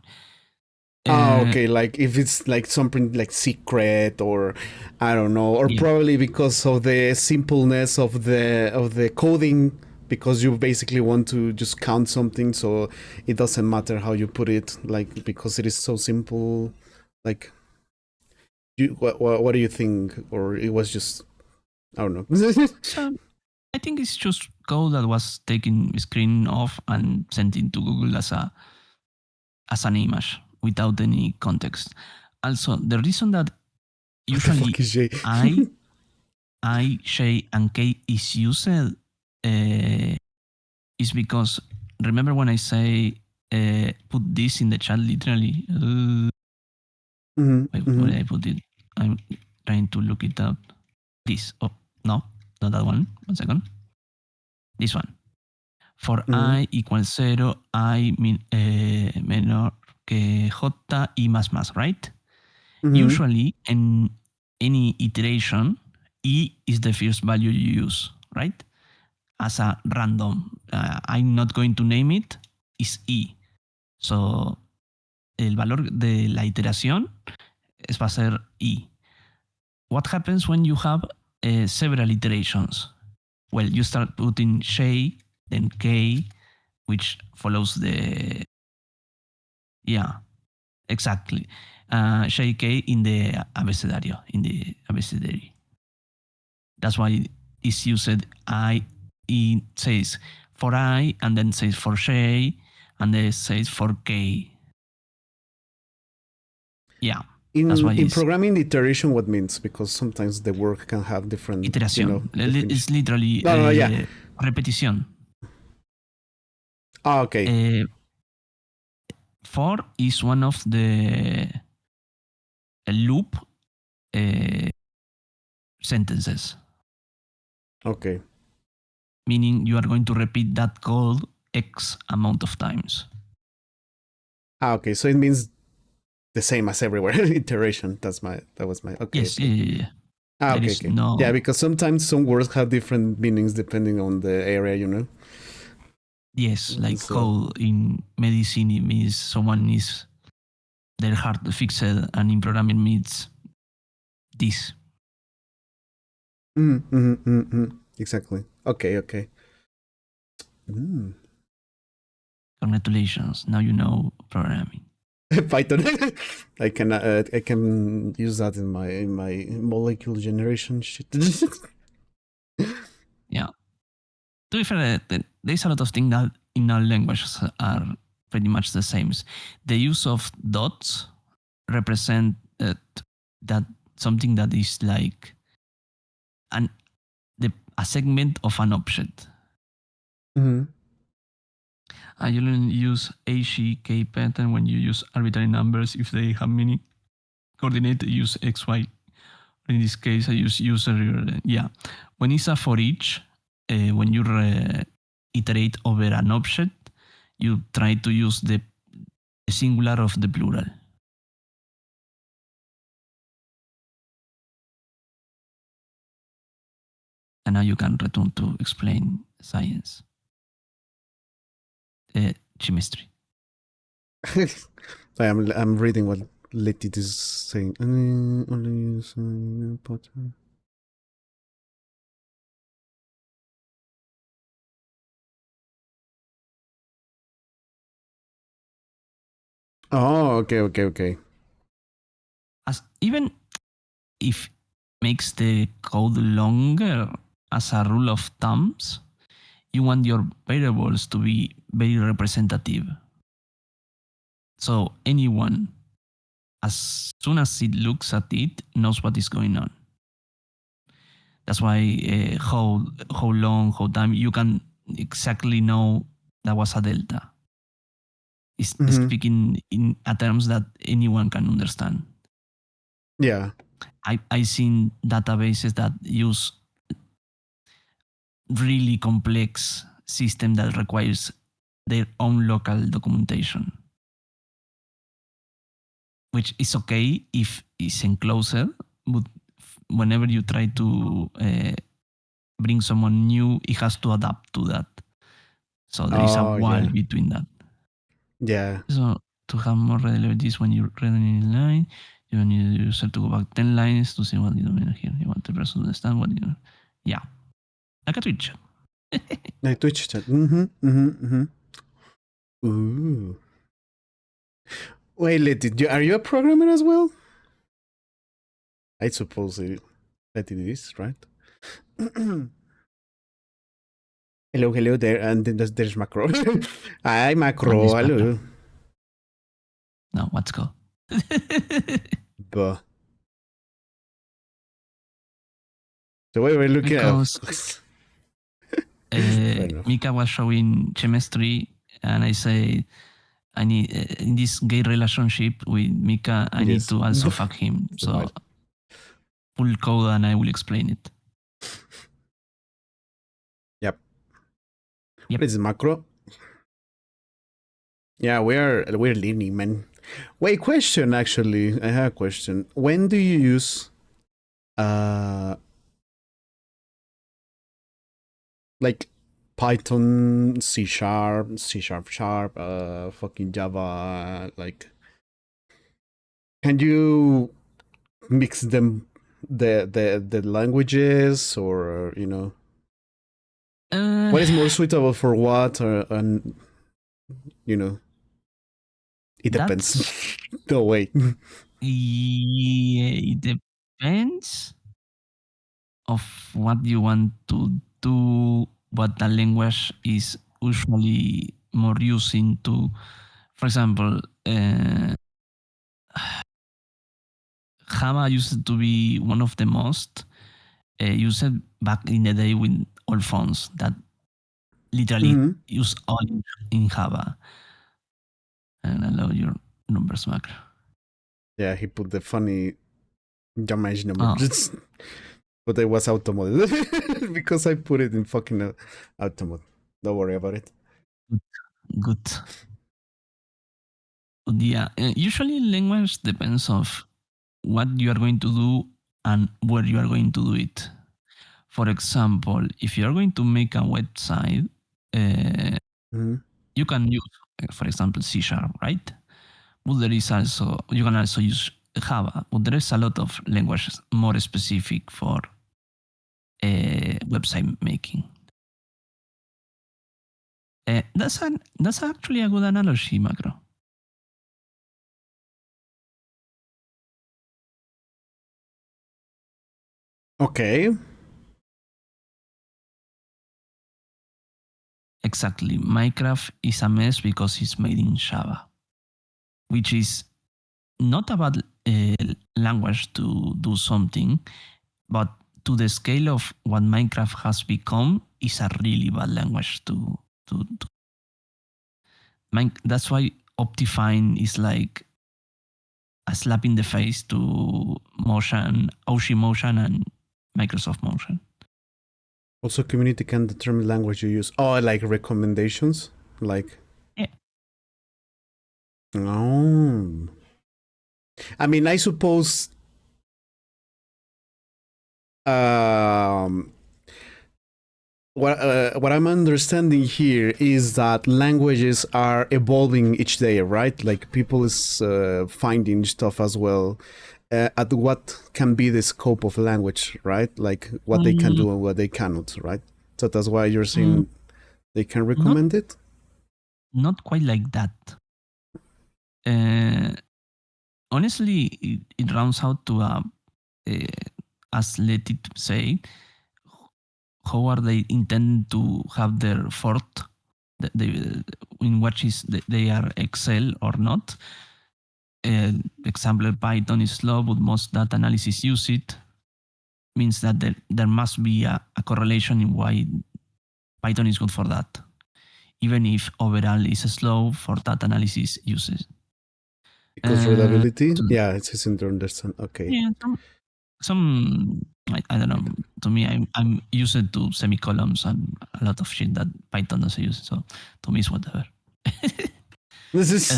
Okay, like if it's like something like secret or I don't know, or probably because of the simpleness of the coding, because you basically want to just count something, so it doesn't matter how you put it, like because it is so simple. Like, what do you think? Or it was just, I don't know. So, I think it's just code that was taken screen off and sent into Google as an image without any context. Also, the reason that usually I, J, and K is used is because, remember when I say put this in the chat literally? Where did I put it? I'm trying to look it up. This. Oh, no, not that one. 1 second. This one. For I equals 0, I menor que J y más más, right? Usually, in any iteration, E is the first value you use, right? As a random. I'm not going to name it, is E. So, el valor de la iteración va a ser E. What happens when you have several iterations? Well, you start putting J, then K, which follows the... Yeah, exactly. JK in the abecedario, That's why it's used it says for I, and then says for J, and then says for K. Yeah. In programming, iteration what means? Because sometimes the work can have different... Iteración. It's literally repetición. Okay. For is one of the loop sentences. Okay. Meaning you are going to repeat that code X amount of times. Okay, so it means the same as everywhere. Iteration. That was my okay. Yes, Okay. yeah. Okay, There is okay. no. Yeah, because sometimes some words have different meanings depending on the area. Yes, like So, how in medicine it means someone is their heart fixed, and in programming means this. exactly. Okay. Congratulations, now you know programming. Python. I can use that in my molecule generation shit. Yeah. To be fair, there's a lot of things that in all languages are pretty much the same. The use of dots represent that something that is like a segment of an object. Mm-hmm. And you don't use HK pattern when you use arbitrary numbers if they have many coordinates. Use XY. In this case, I use user. Yeah, when it's a for each, when you iterate over an object, you try to use the singular of the plural. And now you can return to explain science, chemistry. I'm reading what Letit is saying. Only use pattern. Oh, okay. As even if makes the code longer, as a rule of thumbs, you want your variables to be very representative. So anyone, as soon as it looks at it, knows what is going on. That's why how long, how time, you can exactly know that was a delta. It's speaking in terms that anyone can understand. Yeah. I seen databases that use really complex system that requires their own local documentation, which is okay if it's enclosed, but whenever you try to bring someone new, it has to adapt to that. So there is a wall between that. Yeah. So to have more reliability when you're reading in line, you need the user to go back 10 lines to see what you do here. You want the person to understand what you do. Yeah. Like a Twitch. Like Twitch chat. Ooh. Wait, Leti, are you a programmer as well? I suppose that it is, right? Hello there, and then there's Macro. Hi, Macro, hello. No, what's go? But the way we're looking because Mika was showing chemistry, and I say I need in this gay relationship with Mika, I need to also fuck him. So full code, and I will explain it. Yep. What is Macro? Yeah, we're learning, man. Wait, question actually. I have a question. When do you use like Python, C#, fucking Java, like can you mix them the languages, or what is more suitable for what, and it depends. No way. Yeah, it depends of what you want to do, what the language is usually more using to. For example, Java used to be one of the most used back in the day with all phones that literally use all in Java. And allow your numbers macro. Yeah, he put the funny Jamaican numbers. But it was auto mode because I put it in fucking auto mode. Don't worry about it. Good. Yeah. Usually language depends of what you are going to do and where you are going to do it. For example, if you are going to make a website, you can use, for example, C#, right? But there is also, you can also use Java, but there is a lot of languages more specific for website making. That's actually a good analogy, Macro. Okay. Exactly. Minecraft is a mess because it's made in Java, which is not a bad language to do something, but to the scale of what Minecraft has become, is a really bad language to that's why Optifine is like a slap in the face to Motion, Oshi Motion, and Microsoft Motion. Also, community can determine language you use. Oh, like recommendations? Like... Yeah. Oh. I mean, I suppose... what I'm understanding here is that languages are evolving each day, right? Like people is finding stuff as well at what can be the scope of language, right? Like what they can do and what they cannot, right? So that's why you're saying they can recommend it? Not quite like that. Honestly, it rounds out to as let it say, how are they intended to have their fort, in which is they are Excel or not. Example, Python is slow, but most data analysis use it. Means that there must be a correlation in why Python is good for that, even if overall is slow for data analysis uses. Because readability? Yeah, it's easy to understand. Okay. Yeah, some I don't know. To me, I'm used to semicolons and a lot of shit that Python doesn't use. So to me, it's whatever. This is...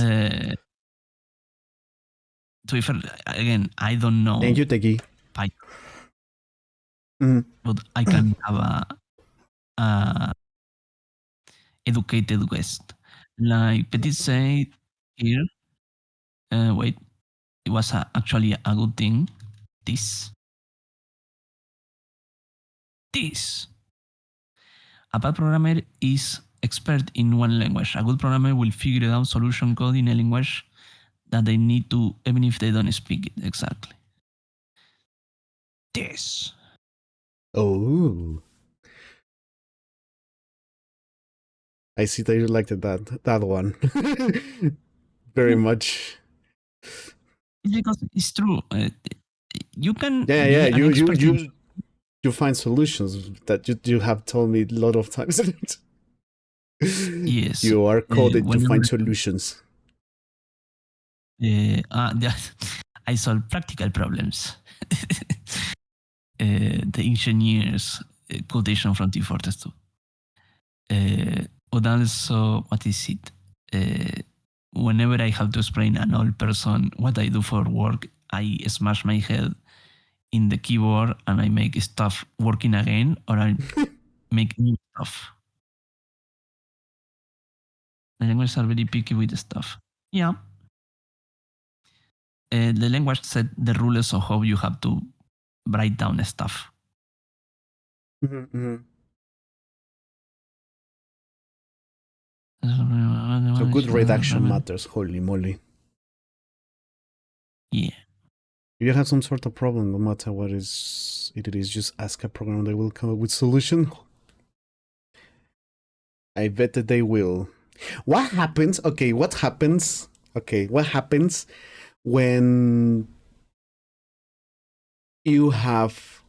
to be fair, again, I don't know. Thank you, Teki. Python, but I can have a educated guess. Like Petit said here, wait, it was actually a good thing. This. A bad programmer is expert in one language. A good programmer will figure out solution code in a language that they need to, even if they don't speak it exactly. This. Oh. I see that you liked that one very much. It's because it's true. You can yeah. You find solutions that you have told me a lot of times. Yes. You are coded to find solutions. I solve practical problems. The engineers quotation from Team Fortress 2. But also, what is it? Whenever I have to explain an old person what I do for work, I smash my head in the keyboard and I make stuff working again, or I make new stuff. The languages are very picky with the stuff. Yeah. The language set the rules of how you have to write down stuff. So good redaction matters, holy moly. Yeah. If you have some sort of problem, no matter what it is, just ask a program, they will come up with solution. I bet that they will. What happens? Okay, what happens? Okay, what happens when you have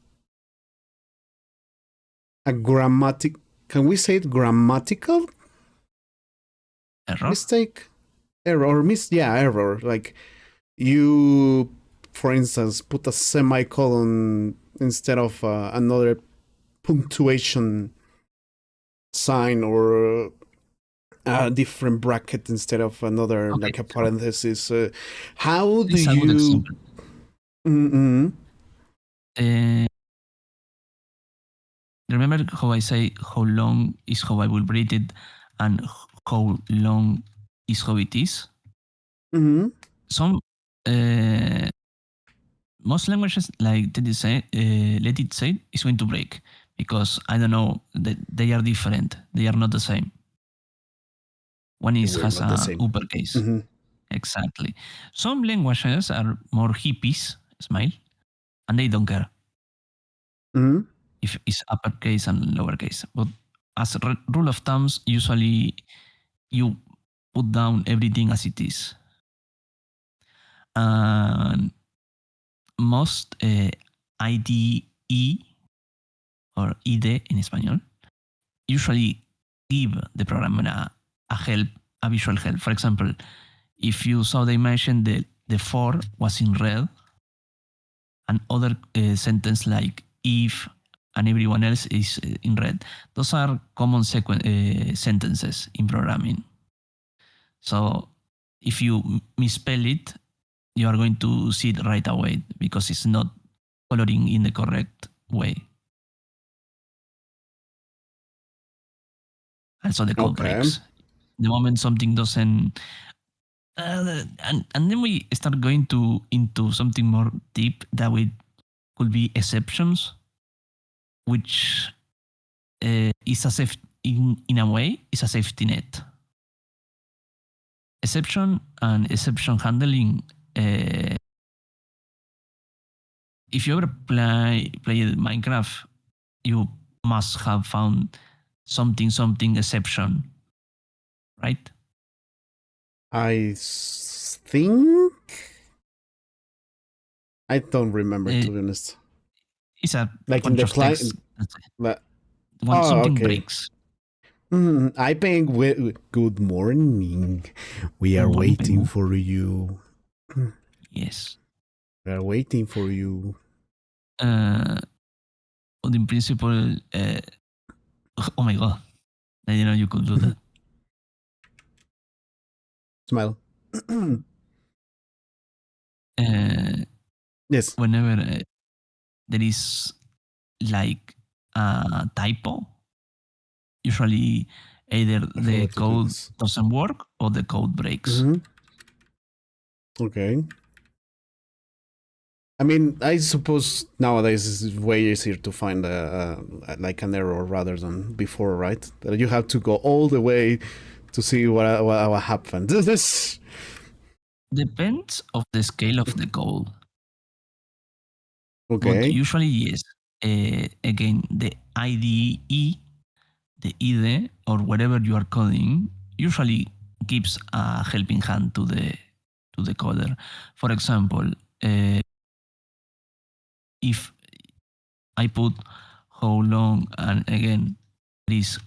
a grammatic? Can we say it grammatical error? Mistake? Error? Error. Like you, for instance, put a semicolon instead of another punctuation sign or a different bracket instead of another, Okay, like a parenthesis. How do it's a good you? example. Mm-hmm. Remember how I say how long is how I will read it, and how long is how it is? Mm-hmm. Some most languages like let it say is going to break because I don't know that they are different. They are not the same. One is We're has not the a same. uppercase. Mm-hmm. Exactly. Some languages are more hippies, smile, and they don't care Mm-hmm. if it's uppercase and lowercase. But as a rule of thumbs, usually you put down everything as it is. And most IDE or IDE in Spanish usually give the programmer a help, a visual help. For example, if you saw they mentioned the for was in red, and other sentence like if and everyone else is in red. Those are common sentences in programming. So if you misspell it, you are going to see it right away because it's not coloring in the correct way. And so the code Okay. breaks. The moment something doesn't and then we start going to into something more deep that we could be exceptions, which is a safe in a way is a safety net. Exception and exception handling. If you ever play Minecraft, you must have found something exception, right? I think I don't remember, Uh, to be honest. it's a Like in bunch the of text. client. Like, When oh, something okay. breaks, I think good morning. We are good morning, waiting Pengu. for you. Yes. We are waiting for you. But in principle, oh my god, I didn't know you could do that. Smile. Uh, Yes. Whenever there is like a typo, usually either I the forgot to do code this. doesn't work or the code breaks. Mm-hmm. Okay. I mean, I suppose nowadays it's way easier to find like an error rather than before, right? That you have to go all the way to see what happened. This Depends of the scale of the code, but okay. usually yes. Again, the IDE, the IDE, or whatever you are coding, usually gives a helping hand to the coder. For example, if I put how long, and again, this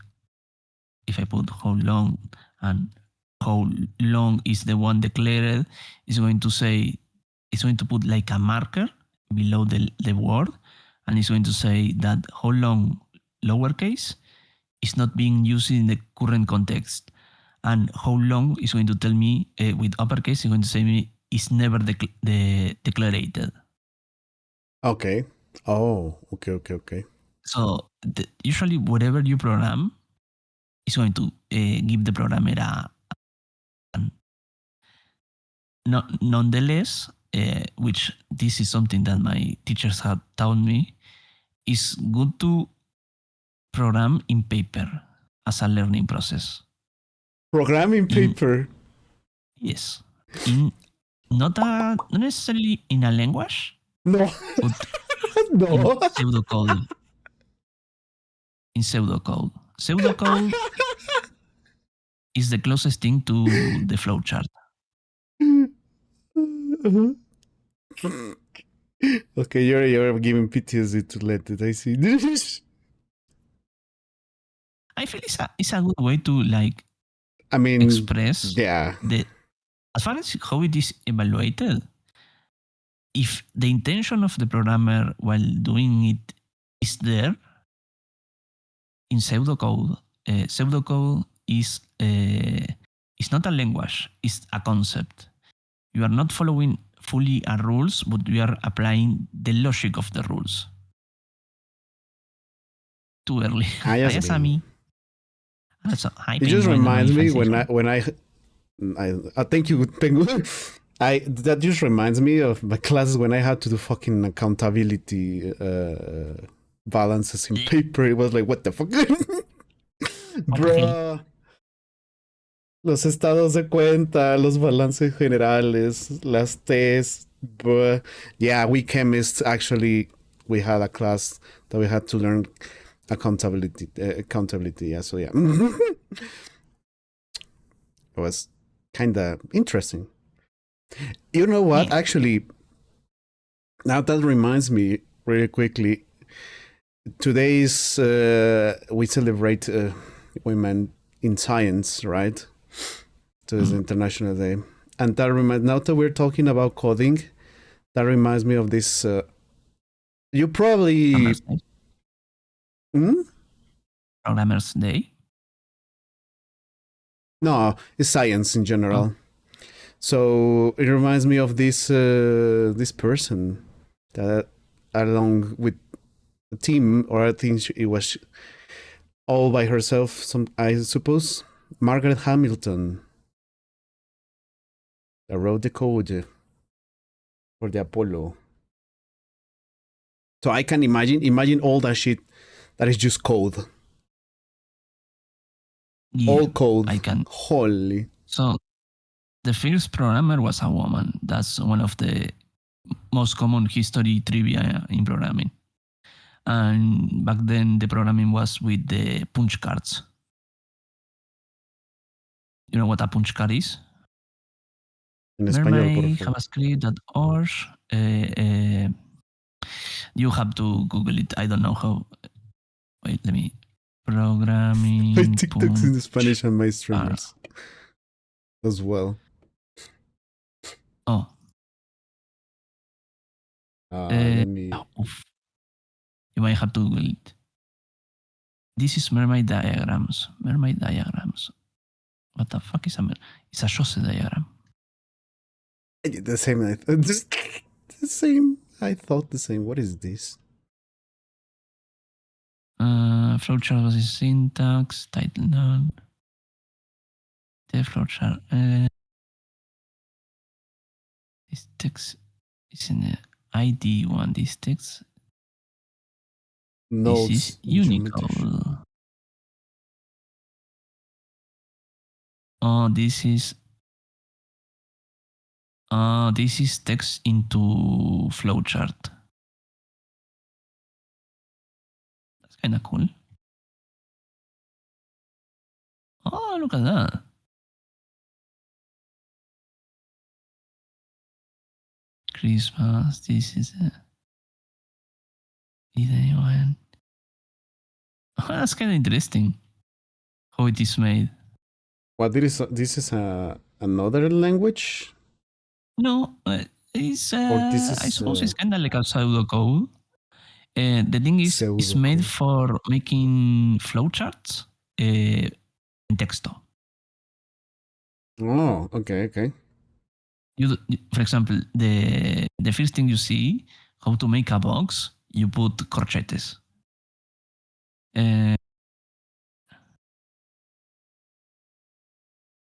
if I put how long and how long is the one declared, it's going to say, it's going to put like a marker below the word, and it's going to say that how long lowercase is not being used in the current context, and how long is going to tell me with uppercase, it's going to say me is never declared. Okay. Oh, okay, okay, okay. So usually whatever you program is going to give the programmer an nonetheless, which this is something that my teachers have taught me, is good to program in paper as a learning process. Programming In paper. yes, in not necessarily in a language, No. but in No. pseudocode. In pseudocode, pseudocode is the closest thing to the flowchart. Okay, you're giving PTSD to let it. I see. I feel it's a good way to like I mean, express yeah. the as far as how it is evaluated. If the intention of the programmer while doing it is there in pseudocode, pseudocode is not a language, it's a concept. You are not following fully a rules, but you are applying the logic of the rules. Too early. Hi, Hi, Asami. Also, hi, it just Penguin. reminds me when I thank you, Penguin. That just reminds me of my classes when I had to do fucking accountability balances in paper. It was like, what the fuck? Bruh. Los estados de cuenta, los balances generales, las T's. Bruh. Yeah, we chemists actually, we had a class that we had to learn accountability. Yeah, so yeah. It was kind of interesting. You know what? Yeah. Actually, now that reminds me really quickly. Today is we celebrate women in science, right? Today's International Day, and that reminds. Now that we're talking about coding, that reminds me of this. You probably Programmers Day. No, it's science in general. Oh. So it reminds me of this this person that, along with a team, or I think it was all by herself. I suppose, Margaret Hamilton, that wrote the code for the Apollo. So I can imagine all that shit that is just code. Yeah, all code. I can. Holy. So the first programmer was a woman. That's one of the most common history trivia in programming. And back then the programming was with the punch cards. You know what a punch card is? En español, javascript.org. You have to Google it. I don't know how. Wait, let me. Programming. My TikToks in Spanish and my streamers as well. Oh. Let me. You might have to Google it. This is mermaid diagrams. Mermaid diagrams. What the fuck is a mermaid? It's a Jose diagram. The same. The same. I thought the same. What is this? Flowchart was his syntax. Title none. The flowchart. This text is in the ID one. This text. Nodes, this is Unicode. Oh, this is text into flowchart. That's kind of cool. Oh, look at that. Christmas. This is a one. Oh, that's kind of interesting how it is made. What this is another language? No, it's I suppose it's kind of like a pseudocode. The thing is, it's made for making flowcharts in texto. Oh, okay. You, for example, the first thing you see, how to make a box, you put corchetes.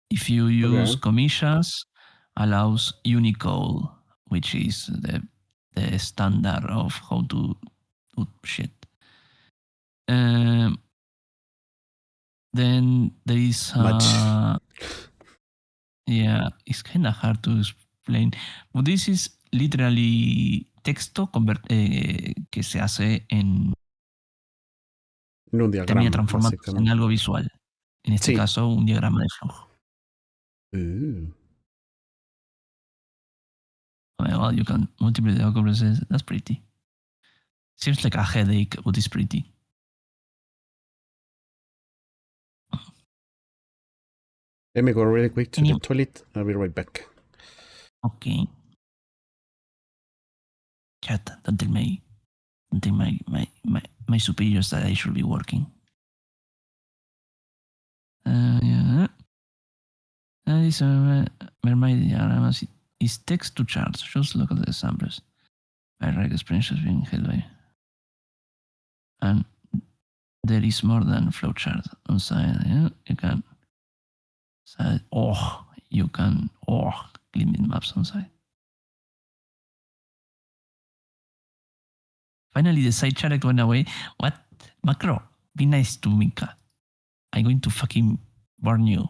If you use comillas, allows Unicode, which is the standard of how to do shit. Then there is yeah, it's kind of hard to explain. But this is literally texto que se hace en un diagrama, termina transformándose en algo visual. En este caso, un diagrama de flujo. Well, you can multiply the occurrences. That's pretty. Seems like a headache, but it's pretty. Let me go really quick to the toilet. I'll be right back. Okay. Chat, don't tell my superiors that I should be working. Yeah. this mermaid diagrams is text to charts. Shows local examples. I write expressions being held by. And there is more than flowchart on side. Yeah? You can side you can limit maps on side. Finally, the side chart went away. What? Macro, be nice to Mika. I'm going to fucking burn you.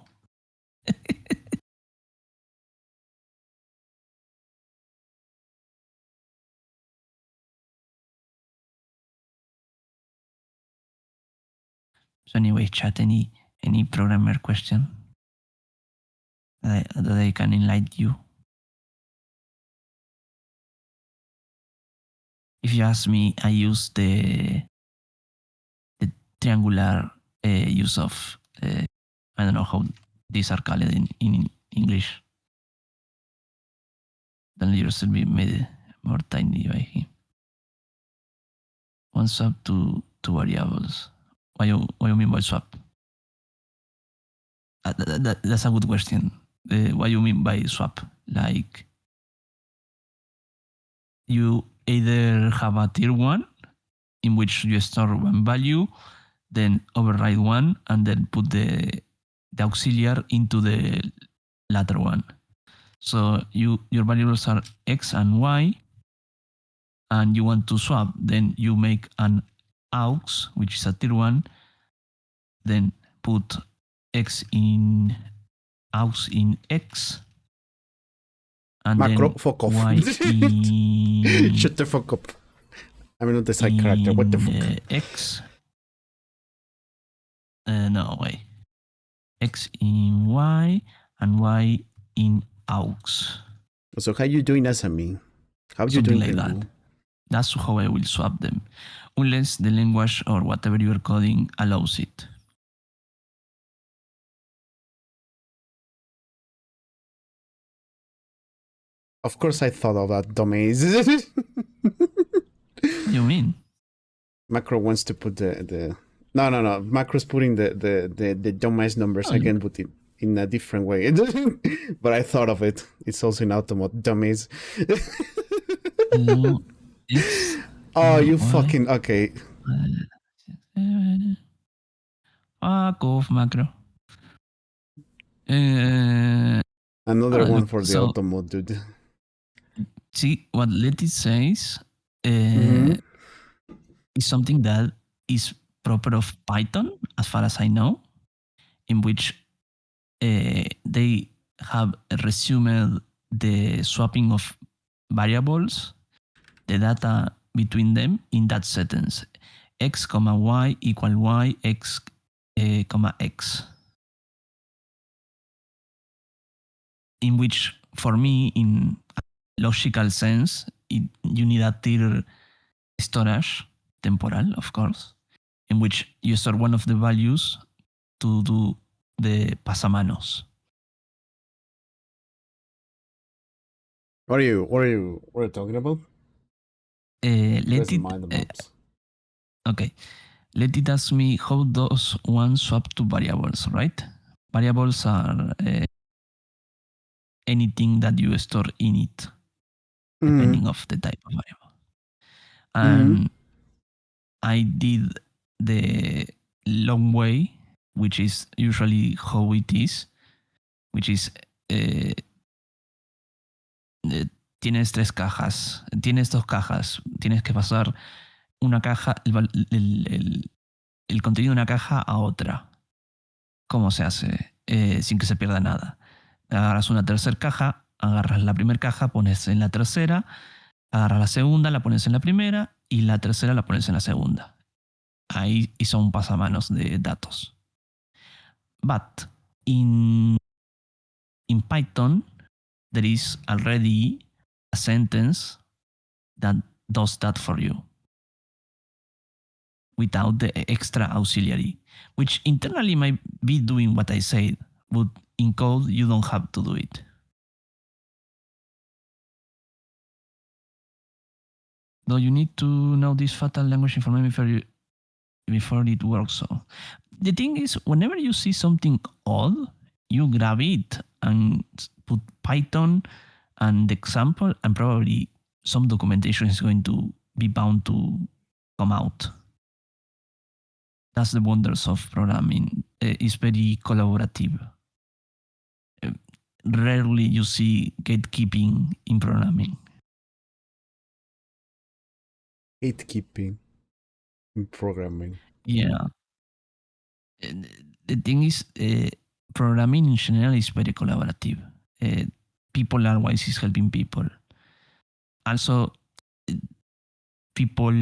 So anyway, chat, any programmer question that I can enlighten you? If you ask me, I use the triangular use of I don't know how these are called in English. The letters will be made more tiny by him. One swap to variables. What you mean by swap? That's a good question. What you mean by swap? Like you either have a tier 1 in which you store one value, then override one, and then put the auxiliary into the latter one. So your variables are x and y, and you want to swap, then you make an aux, which is a tier 1, then put x in aux in x, and Macro, then fuck off. y in Shut the fuck up. I'm not the side character. What the fuck? X. No way. X in y and y in aux. So how you doing as a me? How you Something doing like Pengu? that. That's how I will swap them, unless the language or whatever you are coding allows it. Of course I thought of that, dumbass. What do you mean? Macro wants to put the no. Macro's putting the dumbass numbers again, but in a different way. But I thought of it. It's also in automate, dumbass. Oh, you fucking okay. Fuck off, macro. Another one for the automate, dude. See, what Leti says is something that is proper of Python, as far as I know, in which they have resumed the swapping of variables, the data between them in that sentence. X, y equal y, x, x. In which, for me, in logical sense, you need a tier storage, temporal, of course, in which you store one of the values to do the pasamanos. What are you talking about? Let it. Okay. Let it ask me how does one swap to variables, right? Variables are anything that you store in it, depending of the type of variable. And I did the long way, which is usually how it is, which is tienes 3 cajas, tienes 2 cajas, tienes que pasar una caja, el contenido de una caja a otra. ¿Cómo se hace? Sin que se pierda nada. Agarras una tercera caja, agarras la primera caja, pones en la tercera, agarras la segunda, la pones en la primera y la tercera la pones en la segunda. Ahí hizo un pasamanos de datos. But in Python, there is already a sentence that does that for you without the extra auxiliary, which internally might be doing what I said, but in code, you don't have to do it. Though you need to know this fatal language information before it works. So the thing is, whenever you see something odd you grab it and put Python and the example, and probably some documentation is going to be bound to come out. That's the wonders of programming. It's very collaborative. Rarely you see gatekeeping in programming. Gatekeeping in programming. Yeah. The thing is, programming in general is very collaborative. People always is helping people. Also, people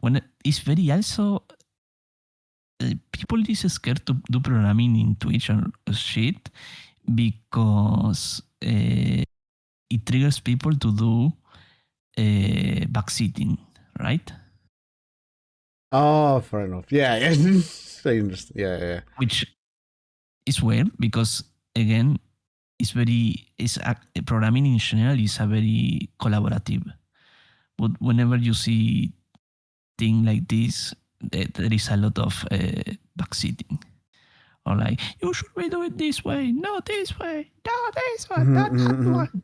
when it's very also people is scared to do programming in Twitch or shit because it triggers people to do backseating, right? Oh, fair enough. Yeah, yeah. I understand. Yeah. Which is weird because again, programming in general is a very collaborative. But whenever you see thing like this, there is a lot of backseating. Or like, you should be doing this way, not this way, not this one, not that one.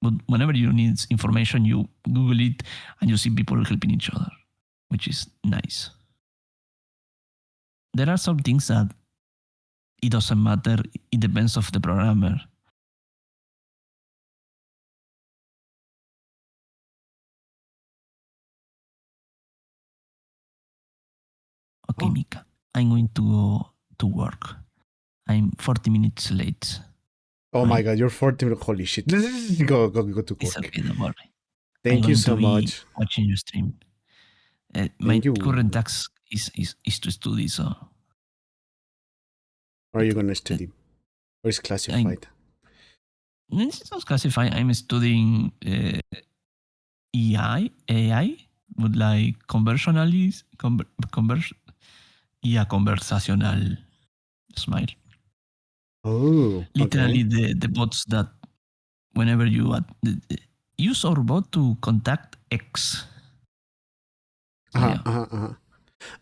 But whenever you need information, you Google it and you see people helping each other, which is nice. There are some things that it doesn't matter. It depends of the programmer. Okay, Mika, I'm going to go to work. I'm 40 minutes late. Oh my god, you're 40 minutes. Holy shit. Go to work. It's okay, don't worry. Thank you so much. Watching your stream. My current task is to study, so. Or are you gonna study? Or is classified? It's not classified. I'm studying AI, but like conversational smile. Oh, literally the bots that whenever you use our bot to contact X.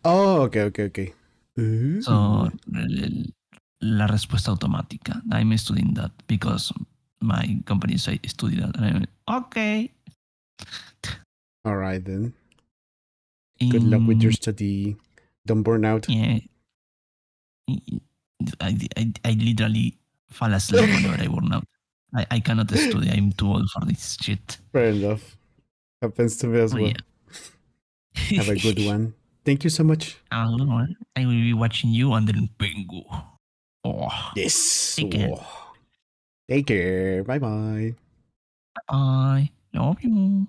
Oh, okay. Ooh. So la respuesta automática. I'm studying that because my company say study that, and I'm okay. All right then. Good luck with your study. Don't burn out. Yeah. I literally fall asleep whenever I burn out. I cannot study. I'm too old for this shit. Fair enough. Happens to me as well. Yeah. Have a good one. Thank you so much. I will be watching you and then Pengu. Oh, yes. Take care. Take care. Bye-bye. Bye. Love you.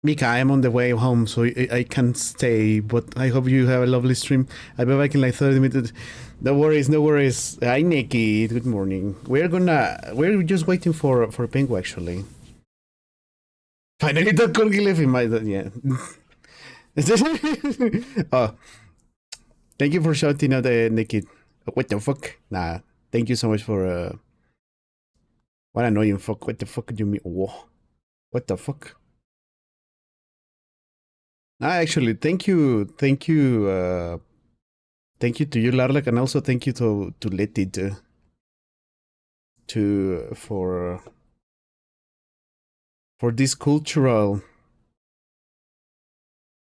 Mika, I'm on the way home, so I can't stay, but I hope you have a lovely stream. I'll be back in like 30 minutes. No worries. Hi, Nikki. Good morning. We're just waiting for Pengu, actually. Finally, that corgi left in my... Yeah. Oh. Thank you for shouting out, Nikki. What the fuck? Nah. Thank you so much for... What annoying fuck. What the fuck do you mean? Whoa. What the fuck? Actually, thank you to you, Larlak, and also thank you to Letty for this cultural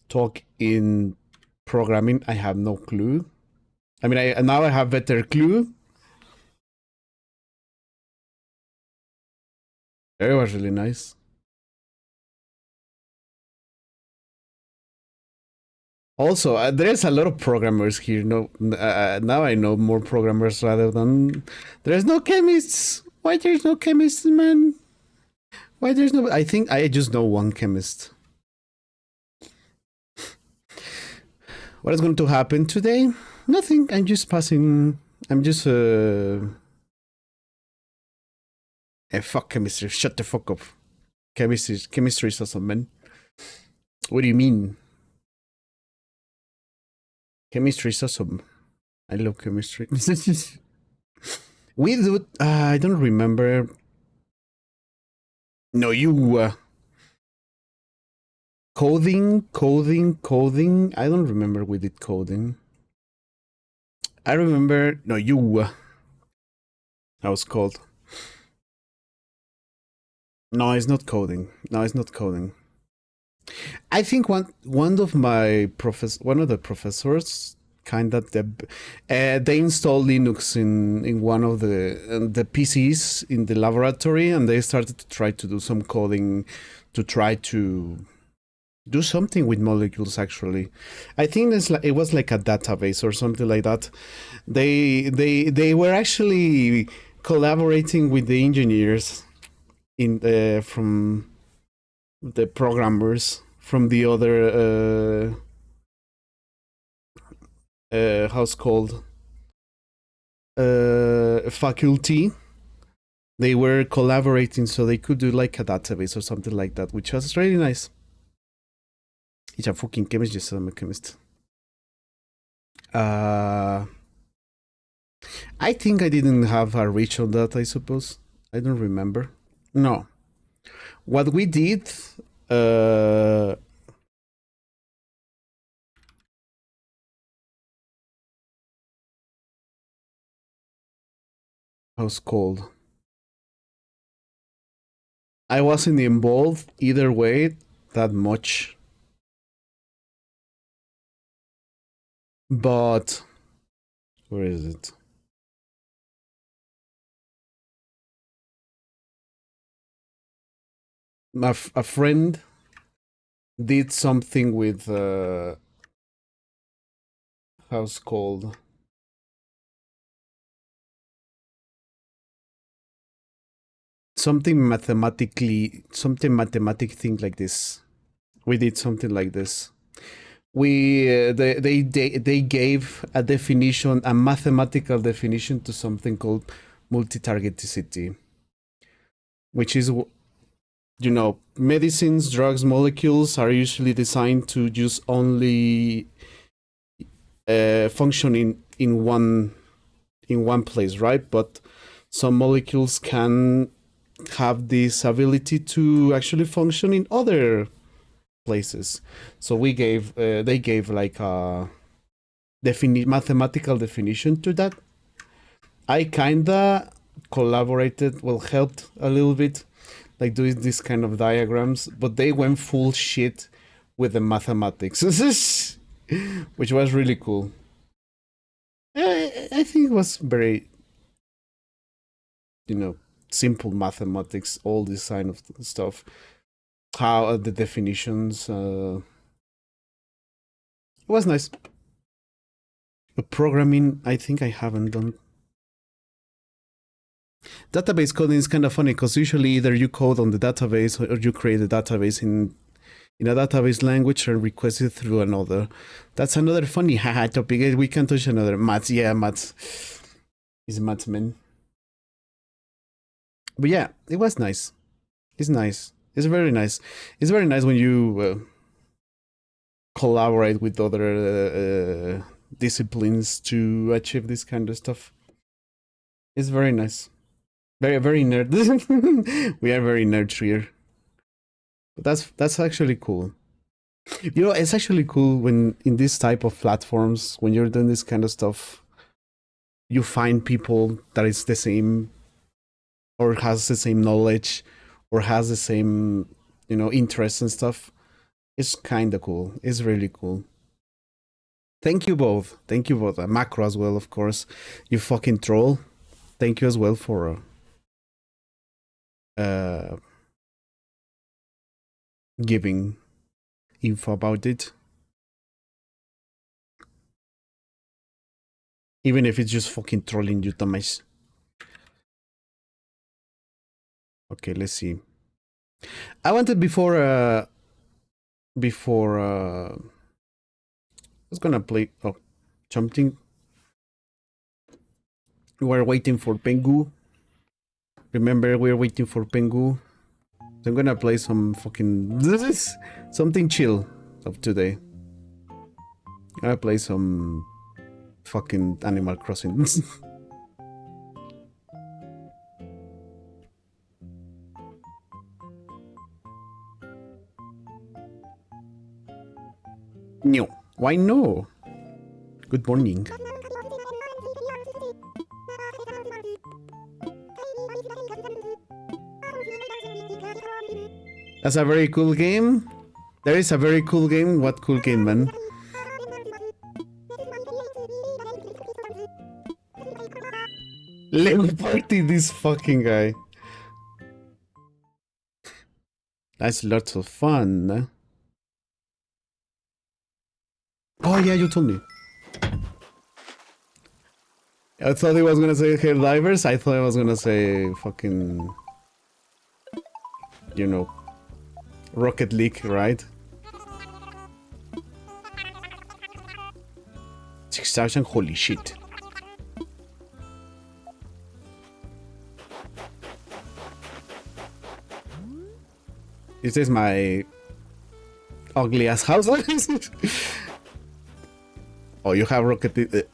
talk in programming. I have no clue. I mean, now I have better clue. It was really nice. Also, there's a lot of programmers here. No, now I know more programmers rather than... There's no chemists. Why there's no chemists, man? Why there's no... I think I just know one chemist. What is going to happen today? Nothing. I'm just passing... I'm just... fuck chemistry. Shut the fuck up. Chemistry is awesome, man. What do you mean? Chemistry is awesome. I love chemistry. We do. I don't remember. No, you. Coding. I don't remember we did coding. I remember. No, you. How it's called. No, it's not coding. I think one of the professors they installed Linux in one of the PCs in the laboratory, and they started to try to do some coding to try to do something with molecules. Actually, I think it was like a database or something like that. They were actually collaborating with the engineers from the programmers from the other how's called faculty. They were collaborating so they could do like a database or something like that, which was really nice. He's a fucking chemist, just I'm a chemist. I think I didn't have a reach on that, I suppose. I don't remember. No. What we did how's called? I wasn't involved either way that much. But where is it? A friend did something with how's called something mathematic thing like this. We did something like this. They gave a definition, a mathematical definition to something called multi-targeticity, which is, you know, medicines, drugs, molecules are usually designed to just only function in one place, right? But some molecules can have this ability to actually function in other places. So they gave like a mathematical definition to that. I kinda collaborated, helped a little bit, like doing this kind of diagrams, but they went full shit with the mathematics, which was really cool. I think it was very, simple mathematics, all this kind of stuff. How the definitions. It was nice. But programming, I think I haven't done. Database coding is kind of funny because usually either you code on the database or you create a database in a database language and request it through another. That's another funny haha topic. We can touch another maths. Yeah, maths is mathsman. But yeah, it was nice. It's nice. It's very nice. It's very nice when you collaborate with other disciplines to achieve this kind of stuff. It's very nice. Very, very nerd. We are very nerd here. But that's actually cool. It's actually cool when in this type of platforms, when you're doing this kind of stuff, you find people that is the same or has the same knowledge or has the same, interests and stuff. It's kind of cool. It's really cool. Thank you both. Macro as well, of course. You fucking troll. Thank you as well for giving info about it. Even if it's just fucking trolling you, Thomas. Okay, let's see. I wanted before I was gonna play something. We're waiting for Pengu. Remember, we're waiting for Pengu. So I'm gonna play some fucking something chill of today. I'm gonna play some fucking Animal Crossing. No. Why no? Good morning. That's a very cool game. There is a very cool game. What cool game, man? Lego Party, this fucking guy. That's lots of fun. Oh yeah, you told me. I thought he was gonna say Helldivers. I thought I was gonna say fucking, you know, Rocket League, right? 6,000, holy shit. This is my ugly ass house. Oh, you have Rocket League.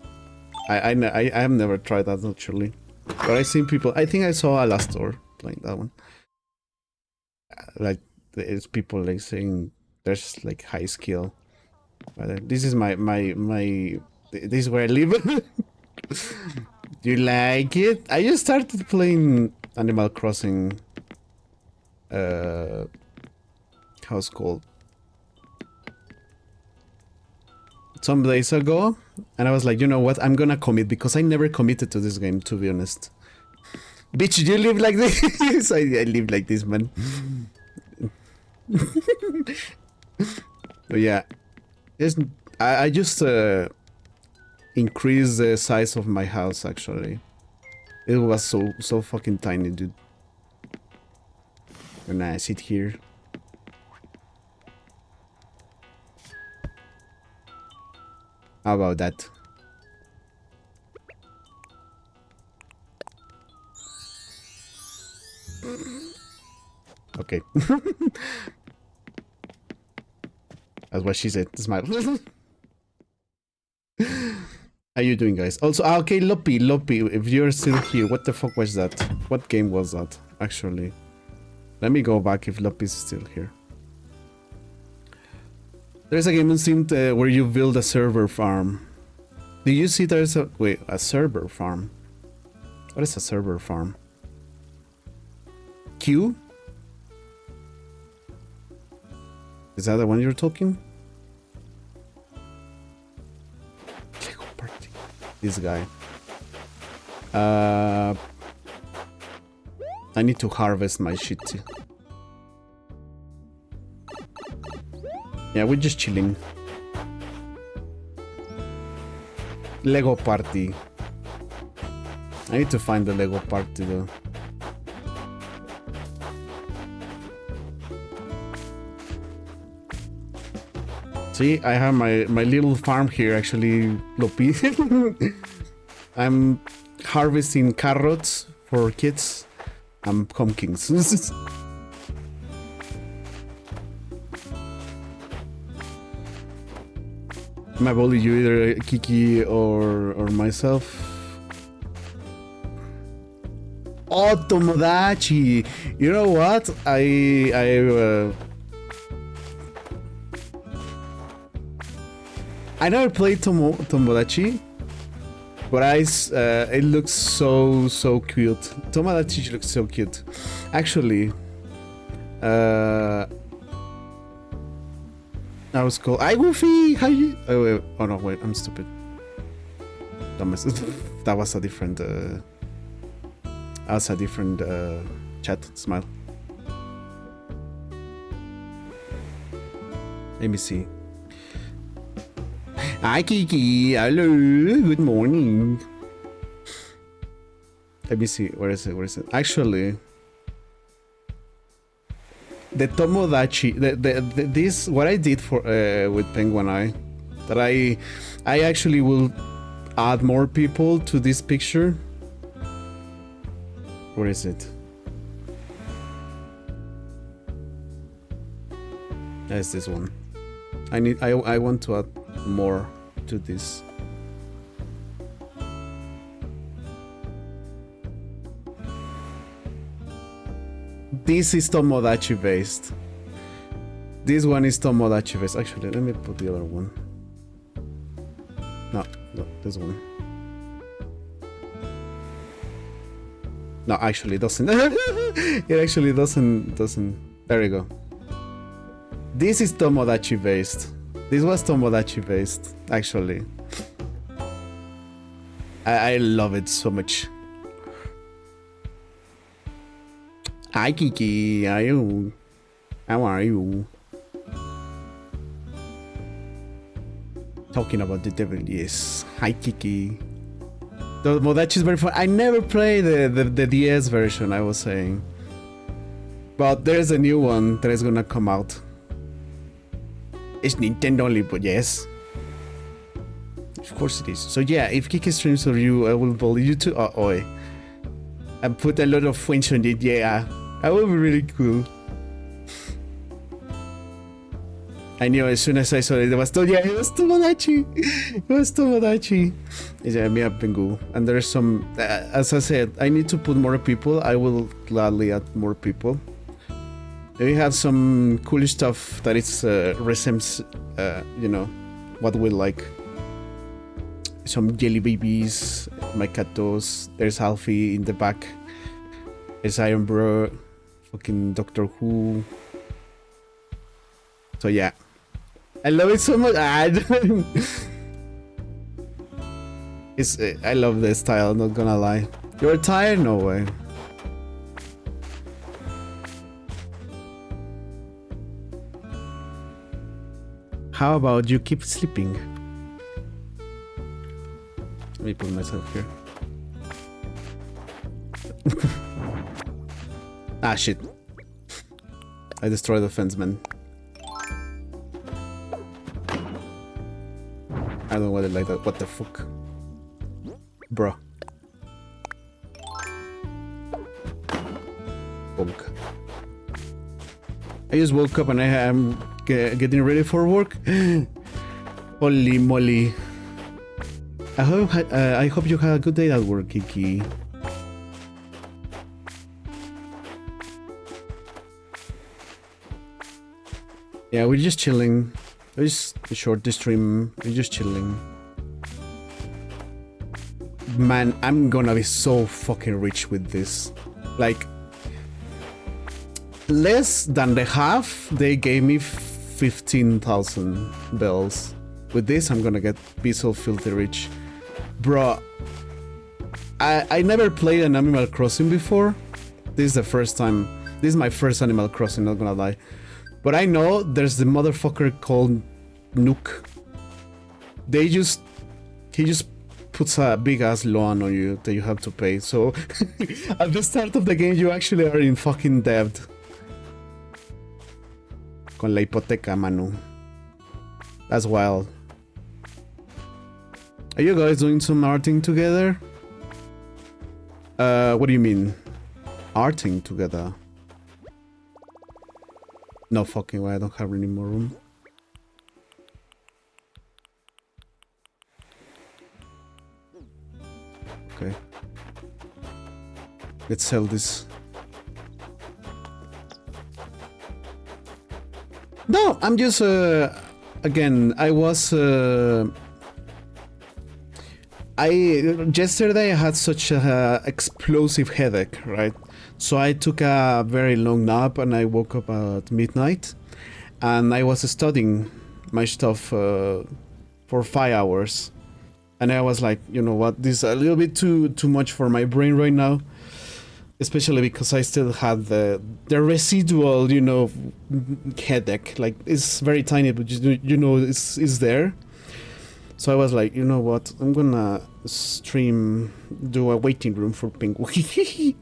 I have never tried that actually, but I've seen people. I think I saw Alastor playing that one. Like there's people like saying there's like high skill. But this is my this is where I live. Do you like it? I just started playing Animal Crossing. How's it called? Some days ago, and I was like, you know what, I'm gonna commit, because I never committed to this game, to be honest. Bitch, you live like this? I live like this, man. But yeah, I just increased the size of my house, actually. It was so fucking tiny, dude. And I sit here. How about that? Okay. That's what she said. Smile. How you doing, guys? Also, okay, Loppy, if you're still here, what the fuck was that? What game was that, actually? Let me go back if Loppy's still here. There's a game on Steam where you build a server farm. Do you see there's a... Wait, a server farm? What is a server farm? Q? Is that the one you're talking? Lego Party. This guy. I need to harvest my shit too. Yeah, we're just chilling. Lego Party. I need to find the Lego Party though. See, I have my little farm here actually, Lopi. I'm harvesting carrots for kids. I'm pumpkins. My bully, you either Kiki or myself. Oh, Tomodachi! You know what? I never played Tomodachi, but it looks so cute. Tomodachi looks so cute. Actually, I was called. Hi, Goofy. How you? Oh, wait. Oh no, wait. I'm stupid. That was a different. Chat. Smile. Let me see. Hi, Kiki. Hello. Good morning. Let me see. Where is it? Actually, the Tomodachi, this what I did for with Penguin Eye, that I actually will add more people to this picture. Where is it? That's this one. I want to add more to this. This is Tomodachi based. This one is Tomodachi based. Actually, let me put the other one. No, this one. No, actually it doesn't. It actually doesn't. There you go. This is Tomodachi based. This was Tomodachi based, actually. I love it so much. Hi Kiki, how are you? How are you? Talking about the devil, yes. Hi Kiki. Tomodachi is very fun. I never played the DS version, I was saying. But there's a new one that is gonna come out. It's Nintendo only, but yes. Of course it is. So yeah, if Kiki streams for you, I will bully you too. Oi. And put a lot of French on it, yeah. That would be really cool. I knew as soon as I saw it, it was Tomodachi. It was Tomodachi. Yeah, me up Pingu. And there's some, as I said, I need to put more people. I will gladly add more people. We have some cool stuff that is resembles, you know, what we like. Some jelly babies, my catos. There's Alfie in the back. There's Iron Bro, fucking Doctor Who. So yeah, I love it so much. It's I love the style. Not gonna lie. You're tired? No way. How about you keep sleeping? Let me put myself here. Ah, shit. I destroyed the fence, man. I don't know why they like that. What the fuck? Bro. Bonk. I just woke up and I am getting ready for work. Holy moly. I hope you had a good day at work, Kiki. Yeah, we're just chilling. It's a short stream. We're just chilling. Man, I'm gonna be so fucking rich with this. Like, less than the half, they gave me 15,000 bells. With this, I'm gonna be so filthy rich. Bro, I never played an Animal Crossing before. This is the first time. This is my first Animal Crossing, not gonna lie. But I know there's the motherfucker called Nook. He just puts a big ass loan on you that you have to pay. So at the start of the game, you actually are in fucking debt. Con la hipoteca, Manu. That's wild. Are you guys doing some arting together? What do you mean? Arting together? No fucking way, I don't have any more room. Okay. Let's sell this. No, I'm just, again, yesterday I had such a explosive headache, right? So I took a very long nap and I woke up at midnight and I was studying my stuff for 5 hours. And I was like, you know what, this is a little bit too much for my brain right now. Especially because I still had the residual, you know, headache. Like, it's very tiny, but you know, it's there. So I was like, you know what, I'm gonna do a waiting room for Penguin.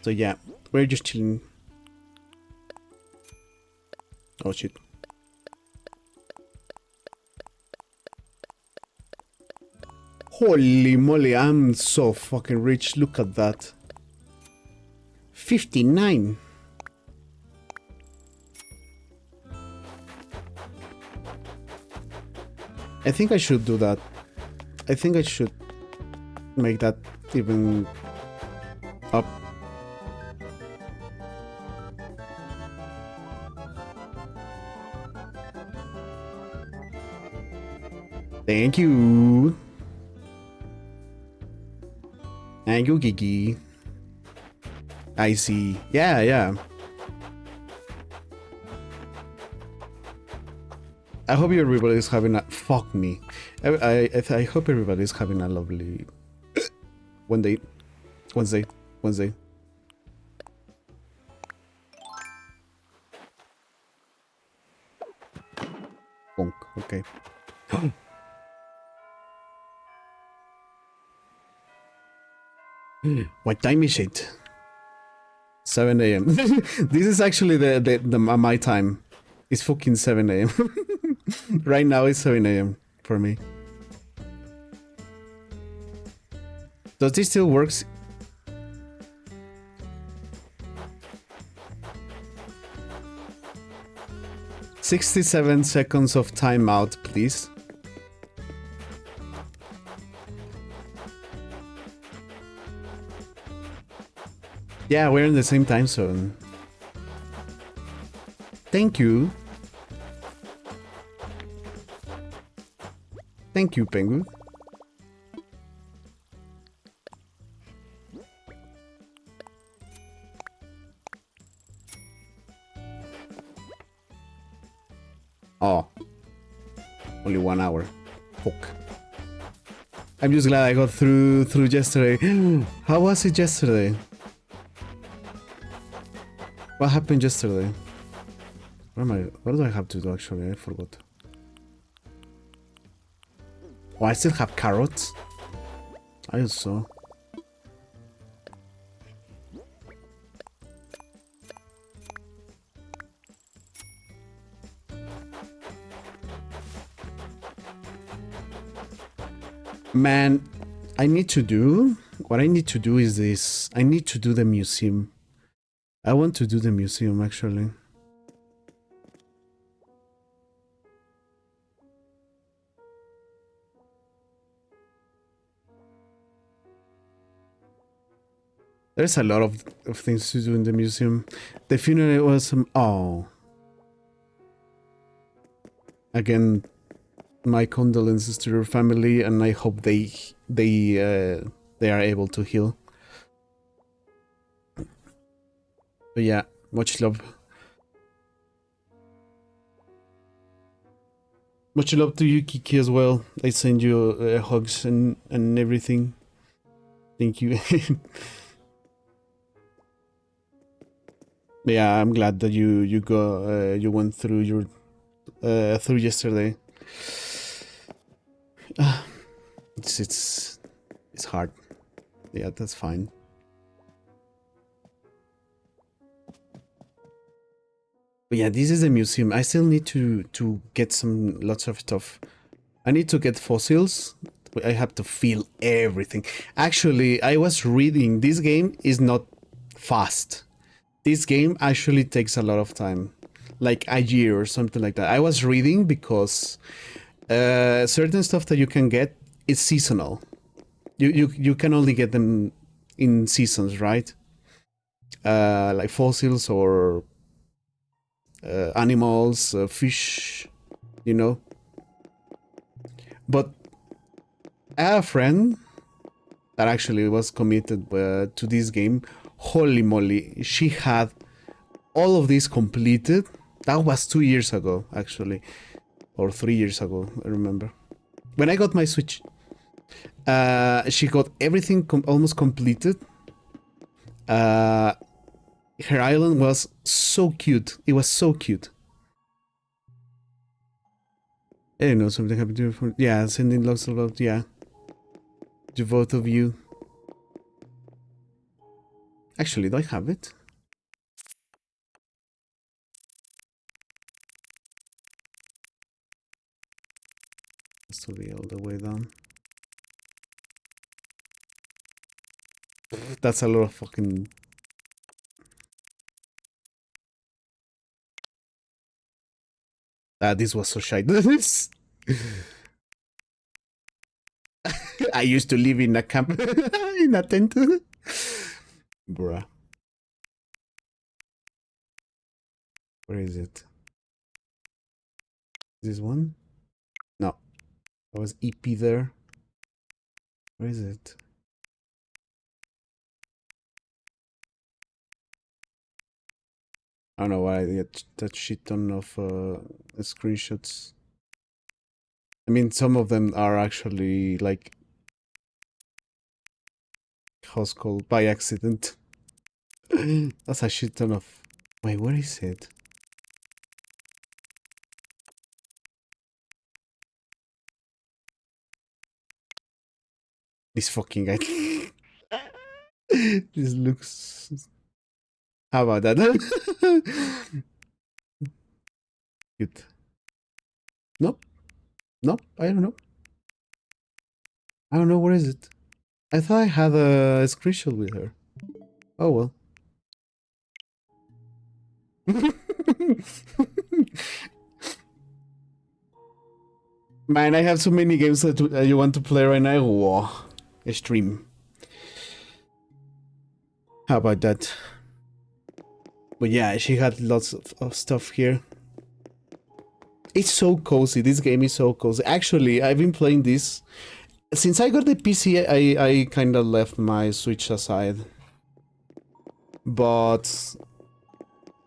So yeah, we're just chilling. Oh shit. Holy moly, I'm so fucking rich. Look at that. 59. I think I should do that. I think I should make that even up. Thank you. Thank you, Kiki. I see. Yeah, yeah. I hope everybody's having a... Fuck me. I hope everybody's having a lovely... Wednesday. Bonk. Okay. What time is it? 7 a.m. This is actually my time. It's fucking 7 a.m. Right now it's 7 a.m. for me. Does this still work? 67 seconds of timeout, please. Yeah, we're in the same time zone. Thank you. Thank you, Pengu. Oh. Only 1 hour. Fuck. I'm just glad I got through yesterday. How was it yesterday? What happened yesterday? What do I have to do actually? I forgot. Oh, I still have carrots? I also. Man, what I need to do is this. I need to do the museum. I want to do the museum actually. There's a lot of things to do in the museum. The funeral was oh. Again, my condolences to your family, and I hope they are able to heal. But yeah, much love. Much love to you, Kiki, as well. I send you hugs and everything. Thank you. Yeah, I'm glad that you went through your through yesterday. It's hard. Yeah, that's fine. But yeah, this is a museum. I still need to get lots of stuff. I need to get fossils. I have to feel everything. Actually, I was reading. This game is not fast. This game actually takes a lot of time, like a year or something like that. I was reading because certain stuff that you can get is seasonal. You can only get them in seasons, right? Like fossils or animals, fish, you know. But I have a friend that actually was committed to this game. Holy moly, she had all of this completed. That was 2 years ago, actually, or 3 years ago, I remember. When I got my Switch, she got everything almost completed. Her island was so cute. It was so cute. I don't know, something happened to you. Yeah, sending lots of love. Yeah, to both of you. Actually, do I have it? Has to be all the way down. That's a lot of fucking... this was so shy. I used to live in a camp, in a tent. Bruh. Where is it? This one? No. There was eepy there. Where is it? I don't know why I get that shit ton of screenshots. I mean, some of them are actually like, how's called, by accident. That's a shit ton of. Wait, where is it? This fucking guy. This looks. How about that? Good. Nope. Nope. I don't know. I don't know. Where is it? I thought I had a screenshot with her. Oh well. Man, I have so many games that you want to play right now. Whoa. A stream. How about that? But yeah, she had lots of stuff here. It's so cozy. This game is so cozy. Actually, I've been playing this since I got the PC. I kind of left my Switch aside, but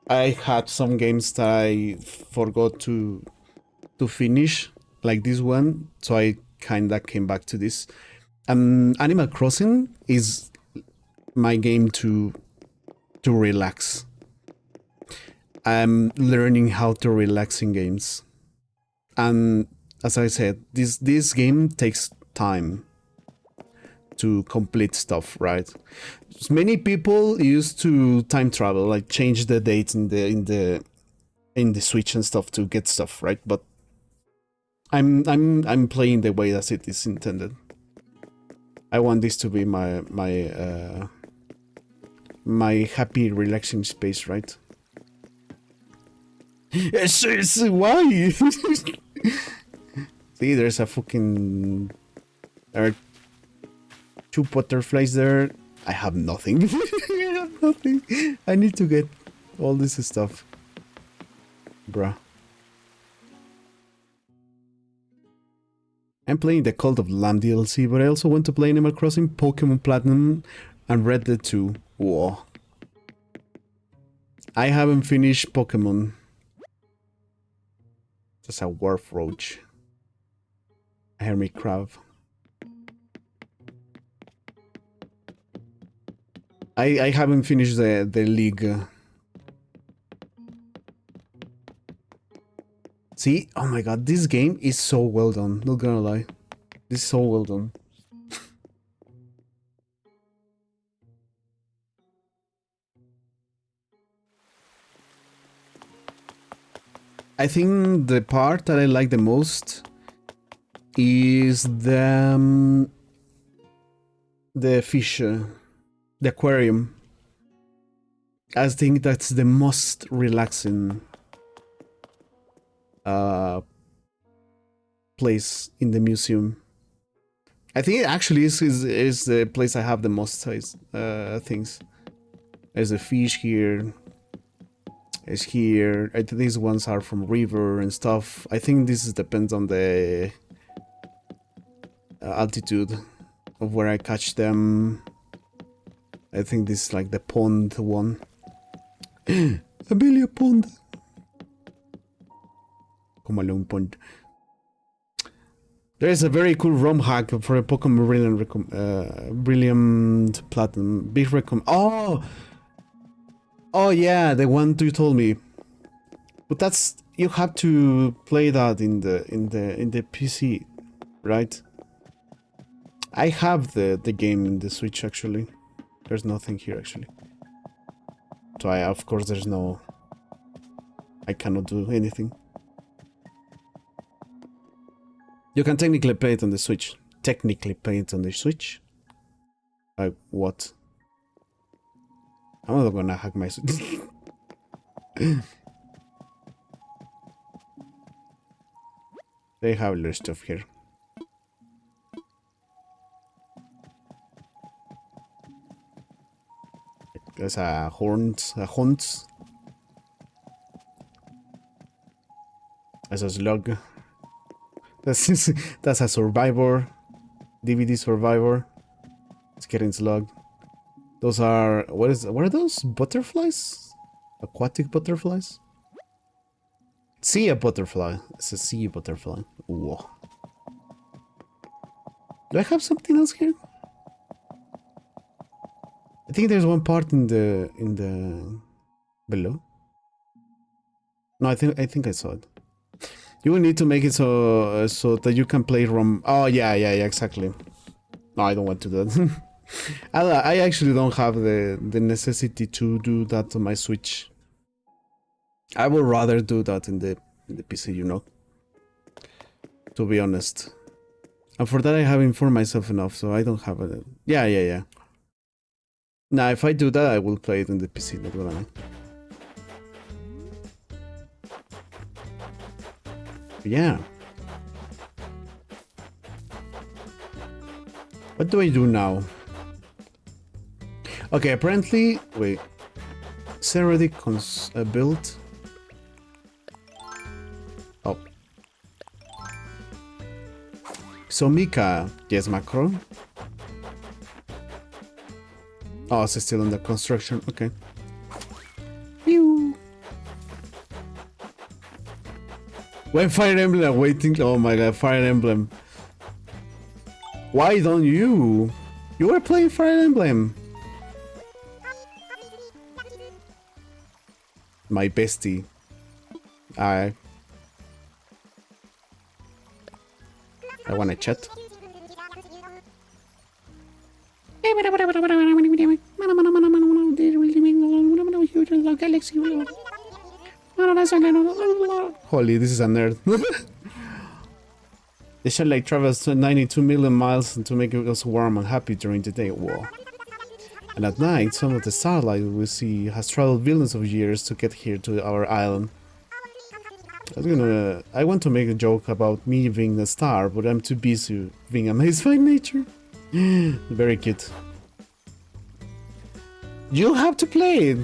I had some games that I forgot to finish, like this one. So I kind of came back to this. Animal Crossing is my game to relax. I'm learning how to relax in games. And as I said, this game takes time to complete stuff, right? Many people used to time travel, like change the dates in the Switch and stuff to get stuff, right? But I'm playing the way that it is intended. I want this to be my happy, relaxing space, right? Yes, why? See, there's a fucking... There are 2 butterflies there. I have nothing. I have nothing. I need to get all this stuff. Bruh. I'm playing the Cult of Lamb DLC, but I also want to play Animal Crossing, Pokemon Platinum, and Red Dead 2. Whoa. I haven't finished Pokemon. Just a Wharf Roach. A Hermit Crab. I haven't finished the League. See? Oh my god, this game is so well done. Not gonna lie. This is so well done. I think the part that I like the most is the fish, the aquarium. I think that's the most relaxing place in the museum. I think it actually is the place I have the most things. There's a fish here. Is here. I think these ones are from river and stuff. I think this depends on the altitude of where I catch them. I think this is like the pond one. Amelia Pond. Como un pond. There is a very cool ROM hack for a Pokemon Brilliant Platinum. Big Oh! Oh yeah, the one you told me. But that's, you have to play that in the PC, right? I have the game in the Switch actually. There's nothing here actually. So of course there's no, I cannot do anything. You can technically play it on the Switch. Technically play it on the Switch? Like what? I'm not gonna hack my Switch. They have a lot of stuff here. There's a hunt. There's a slug. That's a survivor. DVD survivor. It's getting slugged. Those are what are those? Butterflies? Aquatic butterflies? Sea butterfly. It's a sea butterfly. Whoa. Do I have something else here? I think there's one part in the below. No, I think I saw it. You will need to make it so that you can play ROM. Oh yeah, exactly. No, I don't want to do that. I actually don't have the necessity to do that on my Switch. I would rather do that in the PC, you know. To be honest. And for that I have informed myself enough, so I don't have a... Yeah. Now, if I do that, I will play it in the PC, not gonna lie. Yeah. What do I do now? Okay, apparently... Wait. Is it already built? Oh. So Mika, yes, macro. Oh, it's still under construction. Okay. Pew. When Fire Emblem waiting. Oh my god, Fire Emblem. Why don't you? You were playing Fire Emblem. My bestie. I wanna chat. Holy, this is a nerd. The shell travels 92 million miles to make us warm and happy during the day. Whoa. And at night, some of the starlight we see has traveled billions of years to get here to our island. I want to make a joke about me being a star, but I'm too busy being amazed by nature. Very cute. You have to play it.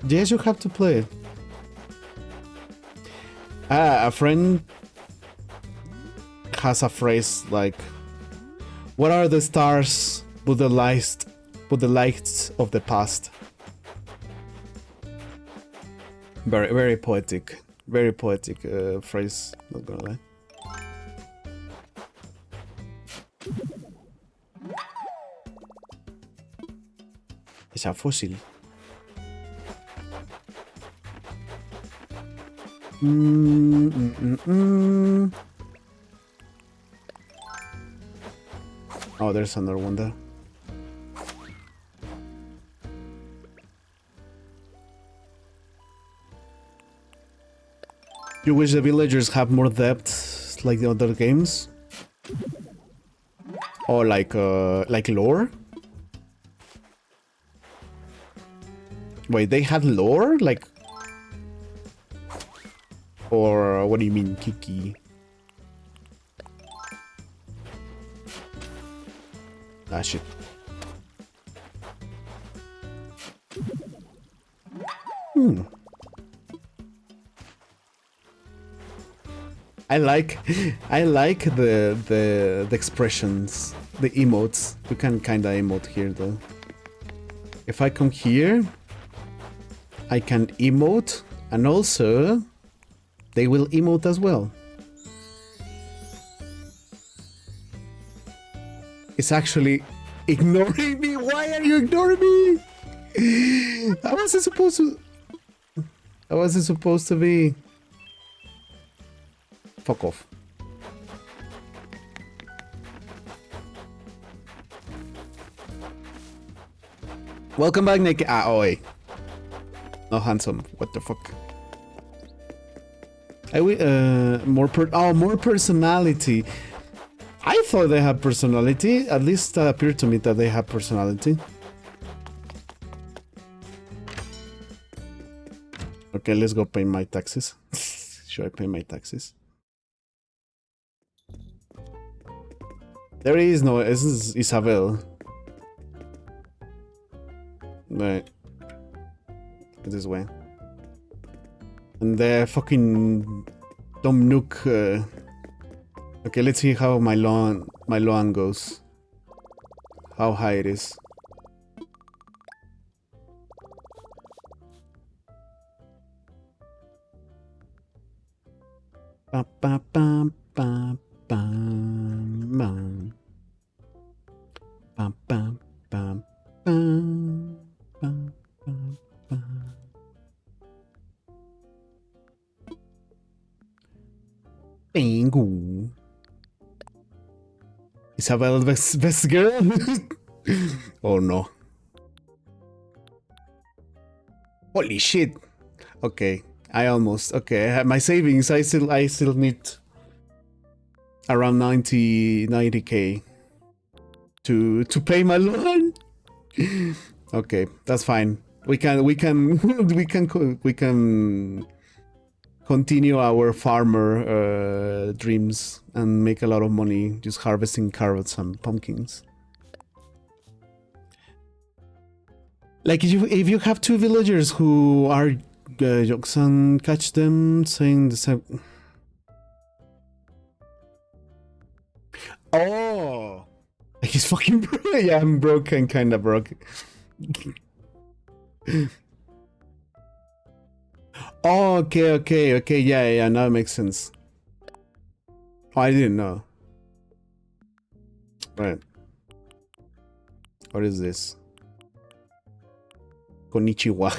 Yes, you have to play it. A friend has a phrase like, "What are the stars but the lights of the past?" Very poetic. Very poetic phrase, not gonna lie. Es a fósil. Oh, there's another one there. You wish the villagers have more depth like the other games? Or like lore? Wait, they had lore? Like... Or what do you mean, Kiki? Ah, shit. I like the expressions, the emotes. You can kinda emote here though. If I come here, I can emote, and also they will emote as well. It's actually ignoring me. Why are you ignoring me? I wasn't supposed to be. Fuck off. Welcome back, Nick. Ah, oi. No handsome. What the fuck? More personality. I thought they had personality. At least that appeared to me that they have personality. Okay, let's go pay my taxes. Should I pay my taxes? There is no. This is Isabel. Right. This way. And the fucking dumb Nook Okay, let's see how my lawn goes. How high it is. Ba, ba, ba, ba, bam, bam. Bam, bam, bam, bam, bam, bam, bam. Bingo. Isabel, best girl? Oh no. Holy shit. Okay, I almost. Okay, I have my savings. I still need around 90k to pay my loan. Okay, that's fine. We can continue our farmer dreams and make a lot of money just harvesting carrots and pumpkins. Like if you have two villagers who are Yoksan, catch them saying the same. Oh, he's fucking broke. Yeah, I'm broken, kind of broke. Oh, okay. Yeah. Now it makes sense. Oh, I didn't know. Right. What is this? Konnichiwa.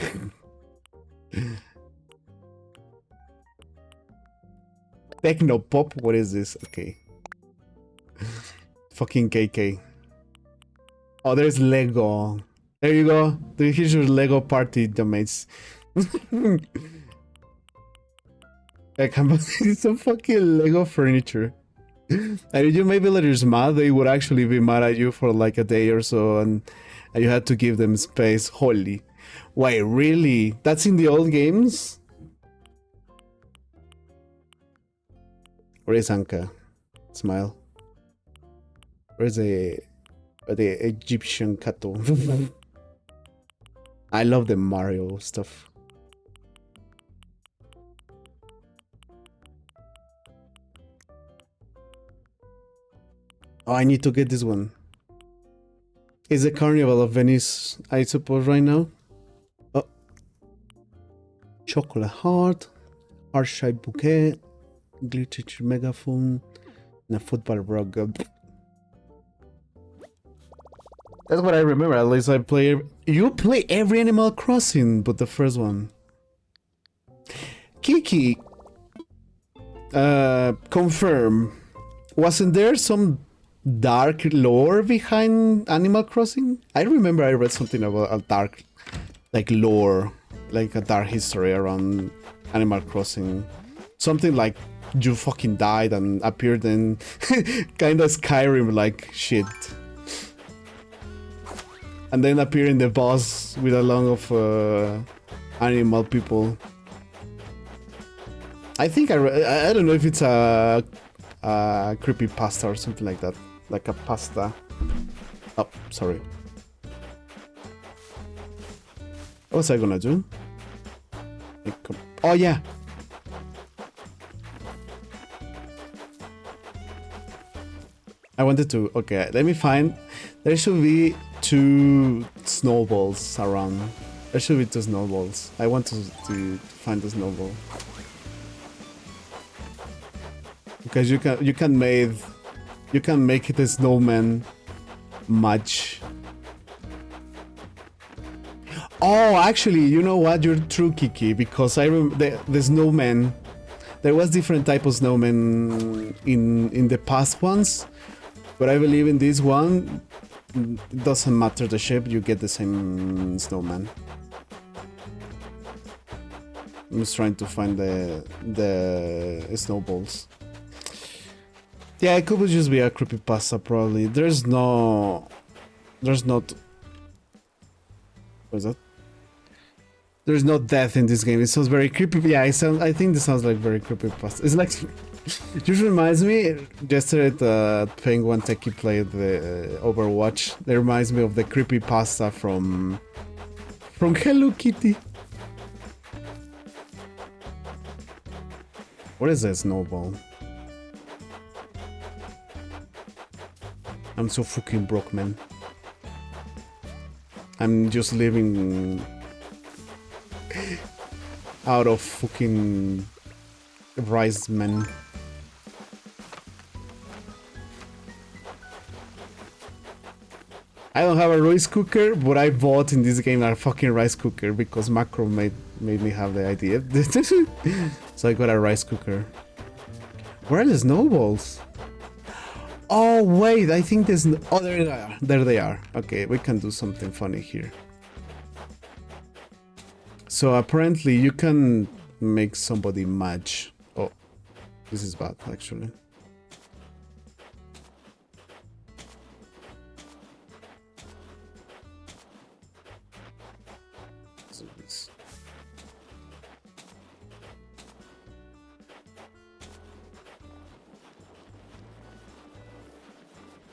Techno pop. What is this? Okay. Fucking KK. Oh, there's Lego. There you go. Here's your Lego party, domates. I can't believe some fucking Lego furniture. And if you made villagers mad, they would actually be mad at you for like a day or so, and you had to give them space. Holy. Wait, really? That's in the old games? Where is Anka? Smile. Where's the Egyptian Kato? I love the Mario stuff. Oh, I need to get this one. It's the Carnival of Venice, I suppose, right now. Oh. Chocolate Heart, Heart-shaped Bouquet, Glittered Megaphone, and a football rug. That's what I remember. At least I play. You play every Animal Crossing, but the first one. Kiki, confirm. Wasn't there some dark lore behind Animal Crossing? I remember I read something about a dark, like lore, like a dark history around Animal Crossing. Something like you fucking died and appeared in kind of Skyrim like shit. And then appearing the boss with a lot of animal people. I think I don't know if it's a creepy pasta or something like that, like a pasta. Oh, sorry. What was I gonna do? Oh yeah. I wanted to. Okay, let me find. There should be 2 snowballs around. There should be 2 snowballs. I want to find the snowball. Because you can make the snowman match. Oh, actually, you know what? You're true, Kiki. Because I remember the snowman. There was different type of snowman in the past ones, but I believe in this one. It doesn't matter the shape, you get the same snowman. I'm just trying to find the snowballs. Yeah, it could just be a creepypasta probably. There's not. What is that? There's no death in this game. It sounds very creepy. Yeah, I think this sounds like very creepypasta. It's like. It just reminds me, yesterday at Penguin Techie played the Overwatch. It reminds me of the creepypasta from Hello Kitty. What is a snowball? I'm so fucking broke, man. I'm just living out of fucking rice, man. I don't have a rice cooker, but I bought in this game a fucking rice cooker because Macro made me have the idea. So I got a rice cooker. Where are the snowballs? Oh wait, I think there's oh, there they are. There they are. Okay, we can do something funny here. So apparently you can make somebody match. Oh, this is bad actually.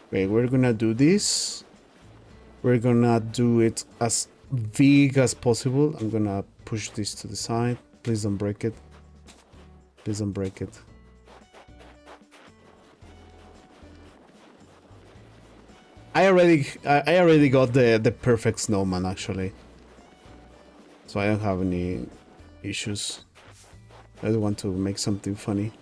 Okay, we're gonna do this. We're gonna do it as big as possible. I'm gonna push this to the side. Please don't break it. Please don't break it. I already got the perfect snowman actually. So I don't have any issues. I just want to make something funny.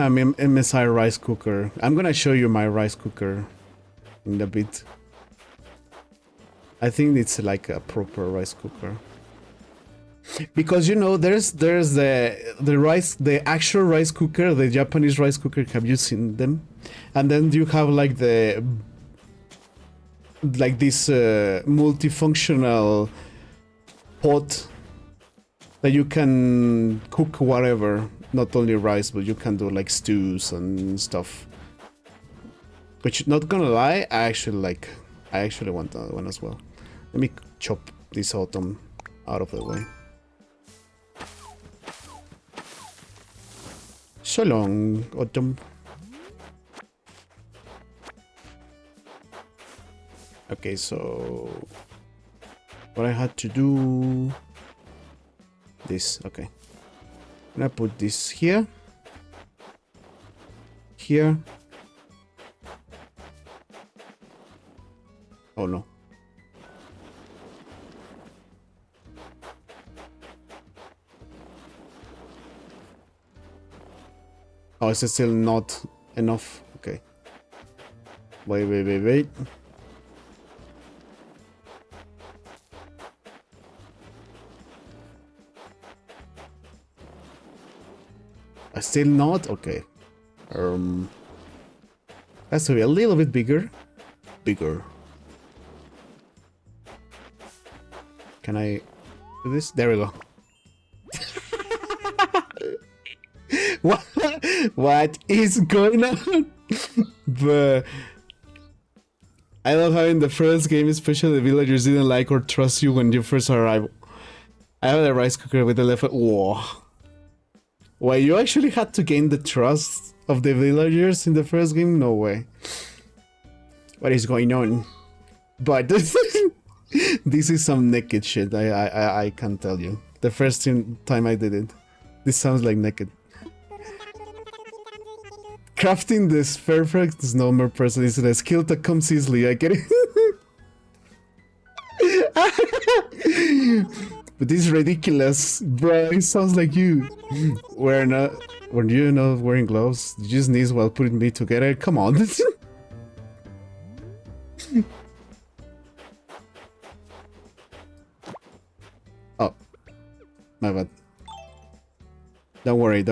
I'm MSI rice cooker. I'm gonna show you my rice cooker in a bit. I think it's like a proper rice cooker. Because you know there's the actual rice cooker, the Japanese rice cooker. Have you seen them? And then you have like this multifunctional pot that you can cook whatever. Not only rice, but you can do like stews and stuff. Which, not gonna lie, I actually want that one as well. Let me chop this autumn out of the way. So long, autumn. Okay, so what I had to do this, okay. I'm gonna put this here. Here. Oh no. Oh, is it still not enough? Okay. Wait. Still not? Okay. Has to be a little bit bigger. Can I do this? There we go. What is going on? But I love how in the first game, especially the villagers didn't like or trust you when you first arrive. I have a rice cooker with the left. Whoa. Why, you actually had to gain the trust of the villagers in the first game? No way. What is going on? But this is some naked shit. I can't tell you. The first time I did it, this sounds like naked. Crafting this perfect snowman person is a skill that comes easily. I get it. But this is ridiculous, bro. It sounds like you. Were you not wearing gloves? Did you sneeze while putting me together? Come on. Oh, my bad. Don't worry.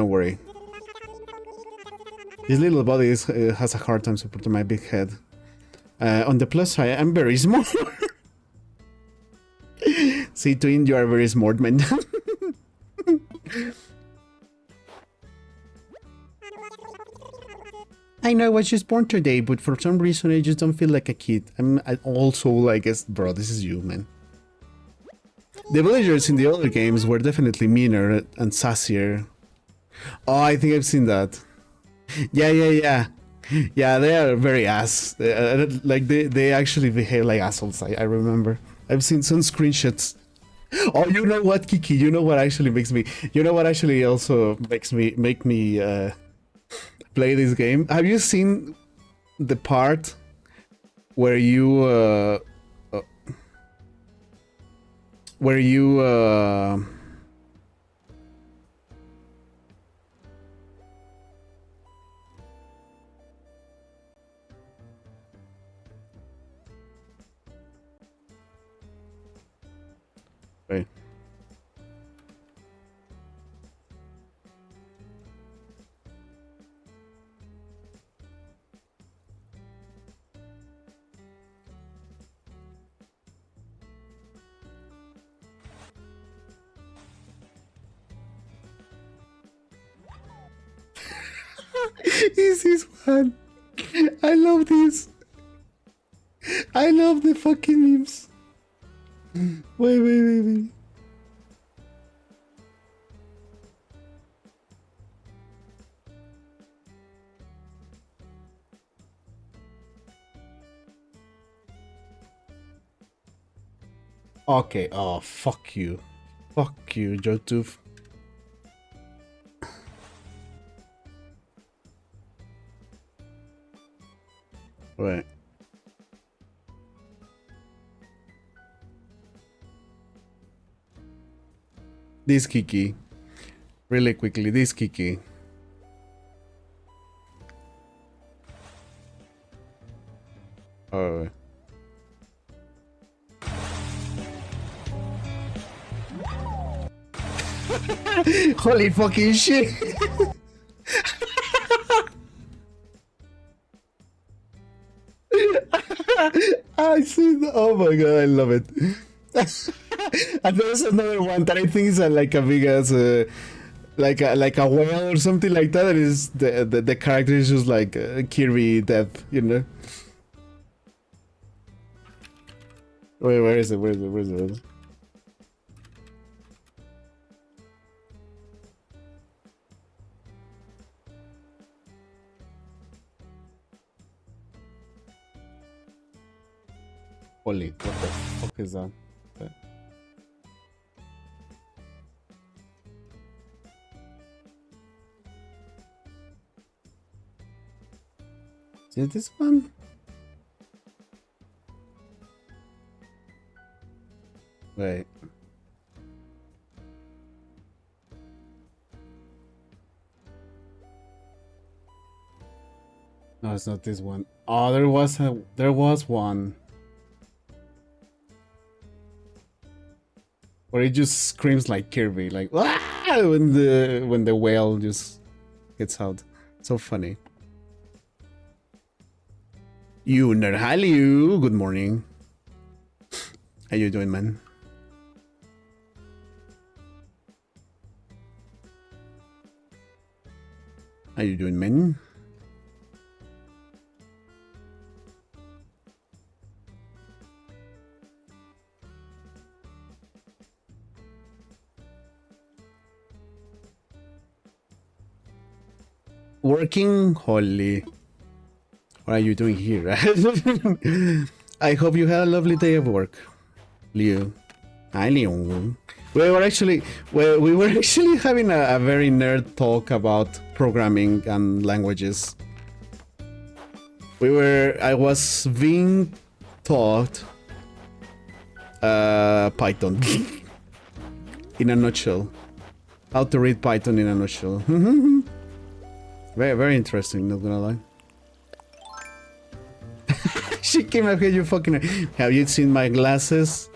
His little body has a hard time supporting my big head. On the plus side, I'm very small. See, twin, you are very smart, man. I know I was just born today, but for some reason I just don't feel like a kid. I also like, bro, this is you, man. The villagers in the other games were definitely meaner and sassier. Oh, I think I've seen that. Yeah. Yeah, they are very ass. Like they actually behave like assholes. I remember. I've seen some screenshots. Oh, you know what, Kiki? You know what actually makes me? You know what actually also makes me play this game? Have you seen the part where you wait. Is this one? I love this. I love the fucking memes. Wait. Okay, oh, fuck you. Fuck you, Jotooth. Right. This Kiki. Really quickly, this Kiki. Oh. Holy fucking shit! I see. Oh my god, I love it. And there's another one that I think is like a big as like a whale or something like that. That is the character is just like Kirby Death, you know. Wait, where is it? Where is it? Holy, what the fuck is that? Okay. Is it this one? Wait. No, it's not this one. Oh, there was one. Where it just screams like Kirby, like ah! when the whale just gets out. So funny. You Nerhalio, good morning. How you doing, man? How you doing, man? Working, holy. What are you doing here? I hope you had a lovely day of work, Leo. Hi, Leo. We were actually having a very nerd talk about programming and languages. I was being taught Python in a nutshell. How to read Python in a nutshell. Very, very interesting, not gonna lie. She came up here, you fucking... Have you seen my glasses?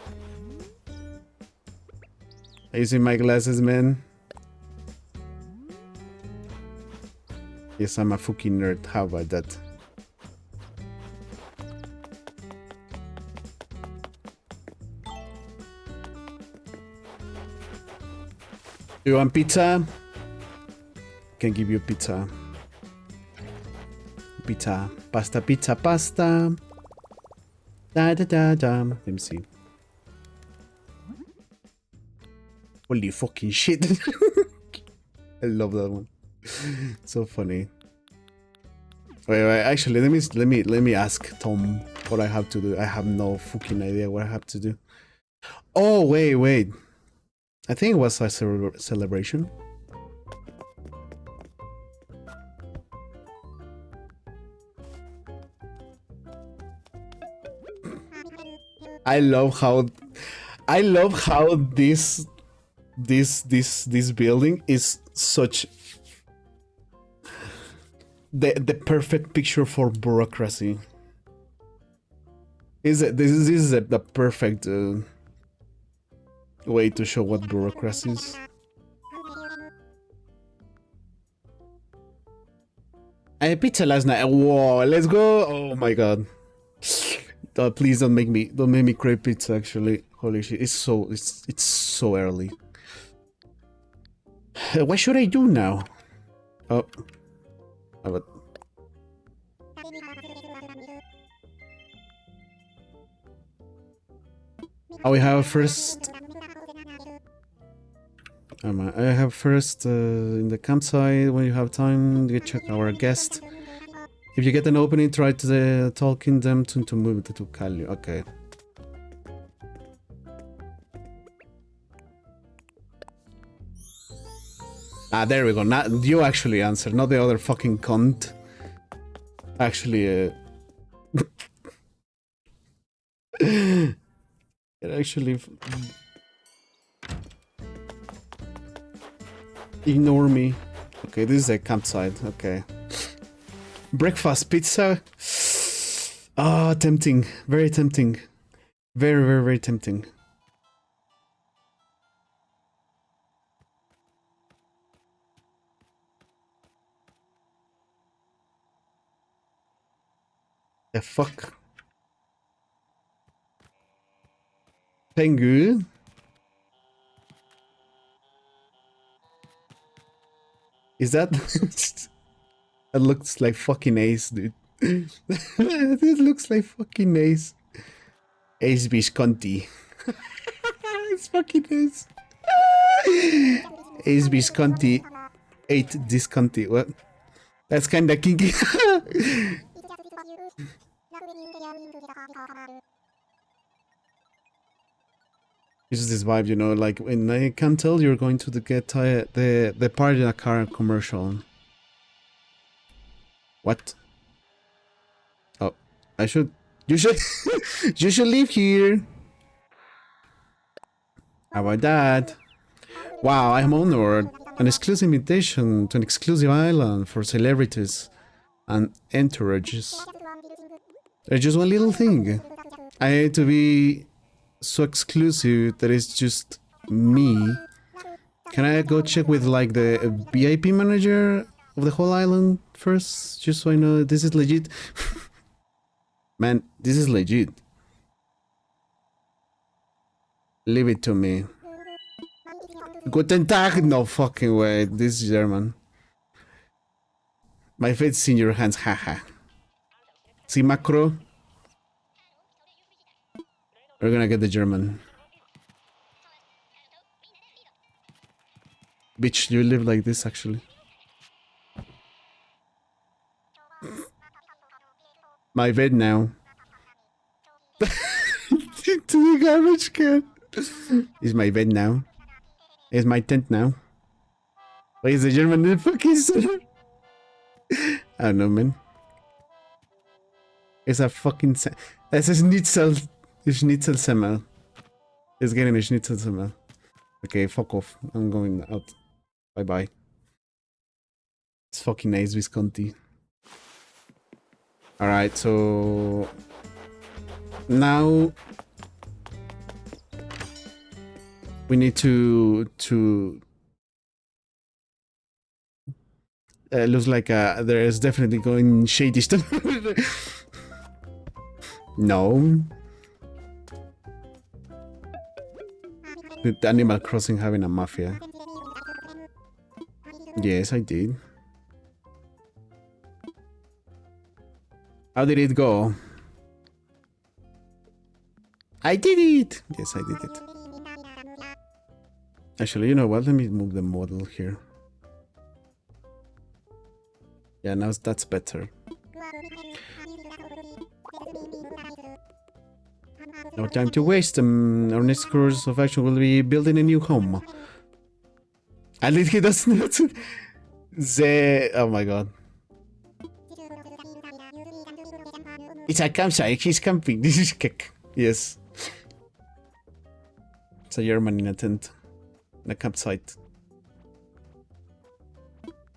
Have you seen my glasses, man? Yes, I'm a fucking nerd. How about that? You want pizza? Can give you pizza. Pizza, pasta. Da. Let me see. Holy fucking shit! I love that one. So funny. Wait. Actually, let me ask Tom what I have to do. I have no fucking idea what I have to do. Oh, wait. I think it was a celebration. I love how this building is such the perfect picture for bureaucracy. This is the perfect way to show what bureaucracy is. I had pizza last night. Whoa, let's go! Oh my god! Please don't make me crave pizza. Actually, holy shit! It's so early. What should I do now? Oh, but we have first. I have first in the campsite. When you have time, you check our guest. If you get an opening, try to talking them to move to Kali. Okay. Ah, there we go. Now you actually answered, not the other fucking cunt. Actually, it actually ignore me. Okay, this is a campsite. Okay. Breakfast pizza. Ah, tempting. Very tempting. Very tempting. The fuck? Pengu? Is that... That looks like fucking Ace, dude. This looks like fucking Ace. Ace Visconti. It's fucking Ace. Ace Visconti. 8 Disconti. What? That's kinda kinky. It's this vibe, you know, like when I can tell you're going to get the party in a car commercial. What? Oh, you should you should live here. How about that? Wow, I'm honored. An exclusive invitation to an exclusive island for celebrities and entourages. There's just one little thing. I hate to be so exclusive that it's just me. Can I go check with like the VIP manager of the whole island first, just so I know this is legit? Man, this is legit. Leave it to me. Guten Tag? No fucking way. This is German. My fate's in your hands, haha. See, macro? We're gonna get the German. Bitch, you live like this actually. My bed now. To the garbage can. Is my bed now. Is my tent now. Why is the German the fucking center? I don't know, man. It's a fucking... It's a Schnitzel-Semmel. It's getting a Schnitzel-Semmel. Okay, fuck off. I'm going out. Bye-bye. It's fucking nice, Visconti. Alright, so... Now... We need to looks like there is definitely going shady stuff. No. With Animal Crossing having a mafia. Yes, I did. How did it go? I did it! Yes, I did it. Actually, you know what? Let me move the model here. Yeah, now that's better. No time to waste. Our next course of action will be building a new home. At least he doesn't. Oh my god. It's a campsite. He's camping. This is kick. Yes. It's a German in a tent. In a campsite.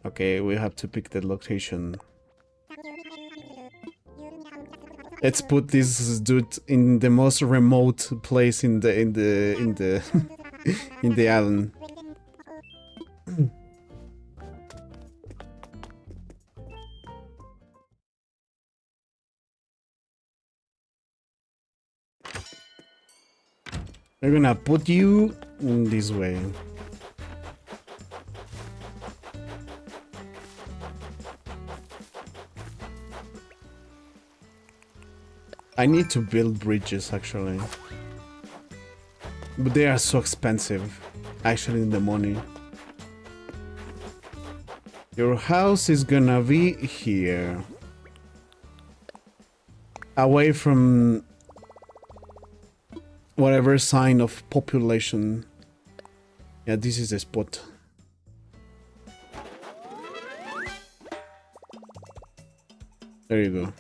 Okay, we have to pick the location. Let's put this dude in the most remote place in the in the island. We're gonna put you in this way. I need to build bridges actually. But they are so expensive. Actually, in the money. Your house is gonna be here. Away from whatever sign of population. Yeah, this is the spot. There you go.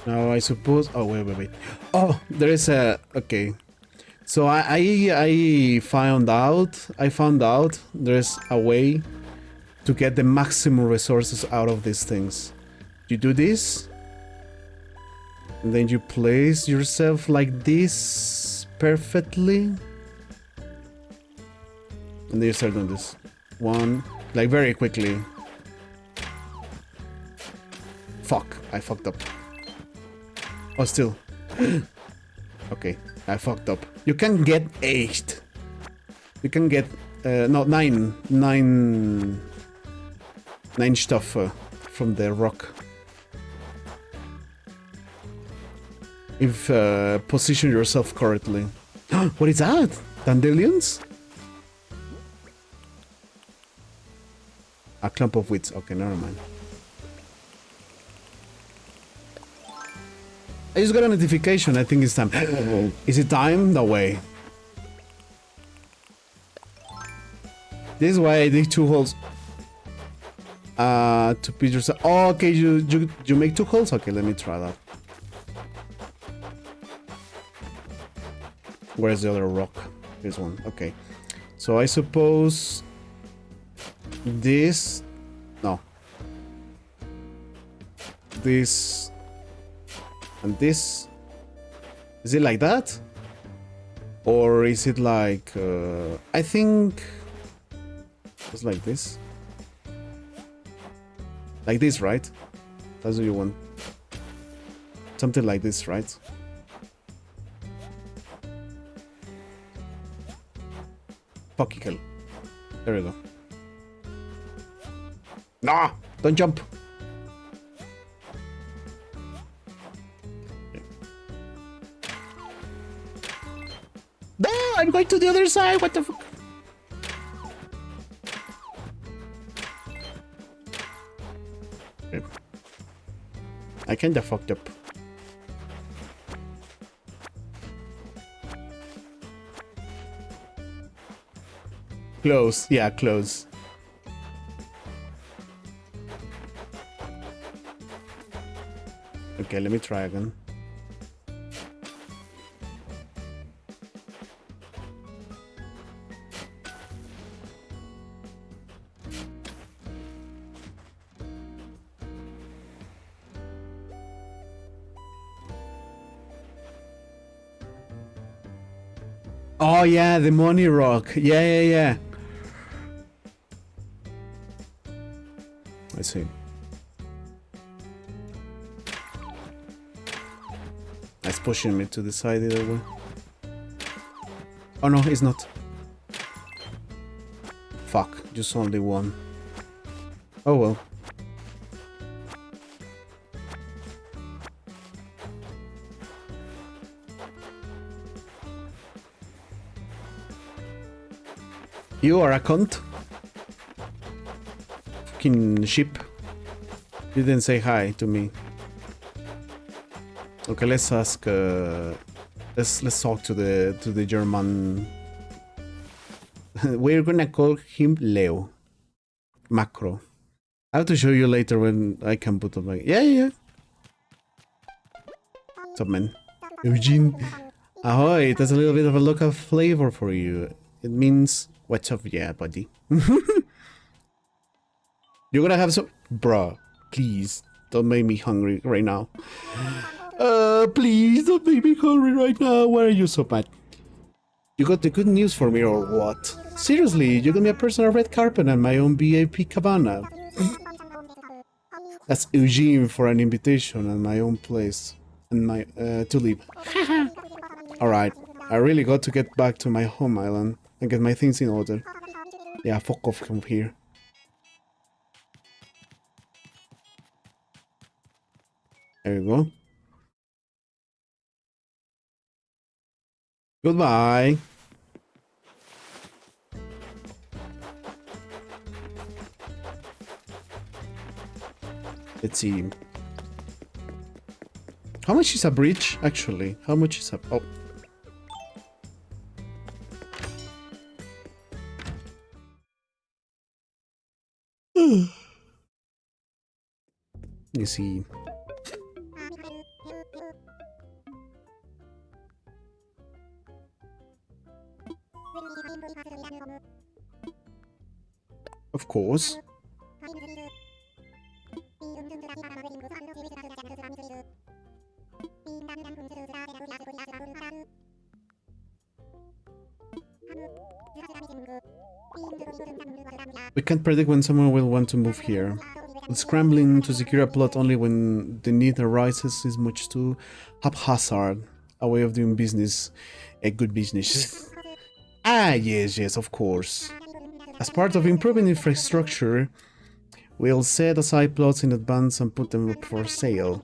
Now I suppose. Oh wait. Oh, there is a. Okay. So I found out there's a way to get the maximum resources out of these things. You do this, and then you place yourself like this perfectly, and then you start doing this. One, like very quickly. Fuck, I fucked up. Oh, still. Okay, I fucked up. You can get 8. You can get no 9 stuff from the rock. If position yourself correctly. What is that? Dandelions? A clump of weeds. Okay, never mind. I just got a notification. I think it's time. Is it time? No way. This is why I dig 2 holes. To pitch yourself. Oh, okay, you make 2 holes? Okay, let me try that. Where's the other rock? This one. Okay. So I suppose this. No. This. And this, is it like that? Or is it like, I think it's like this. Like this, right? That's what you want. Something like this, right? Fucking hell. There we go. Nah! Don't jump! I'm going to the other side. What the fuck? Okay. I kinda fucked up. Close. Yeah, close. Okay, let me try again. Oh yeah, the money rock. Yeah. I see. It's pushing me to the side either way. Oh no, it's not. Fuck, just only one. Oh well. You are a cunt. Fucking sheep. You didn't say hi to me. Okay, let's ask. Let's talk to the German. We're gonna call him Leo. Macro. I have to show you later when I can put up my. Yeah. What's up, man? Eugene. Ahoy! That's a little bit of a local flavor for you. It means what's up, yeah, buddy. You're gonna have some, bruh. Please don't make me hungry right now. Please don't make me hungry right now. Why are you so mad? You got the good news for me or what? Seriously, you got me a personal red carpet and my own VIP cabana. That's Eugene for an invitation and my own place and my to leave. Alright, I really got to get back to my home island and get my things in order. Yeah, fuck off from here. There you go. Goodbye. Let's see. How much is a bridge, actually? How much is a... Oh. Let me see. Of course. We can't predict when someone will want to move here. But scrambling to secure a plot only when the need arises is much too haphazard. A way of doing business. A good business. Ah, yes, of course. As part of improving infrastructure, we'll set aside plots in advance and put them up for sale.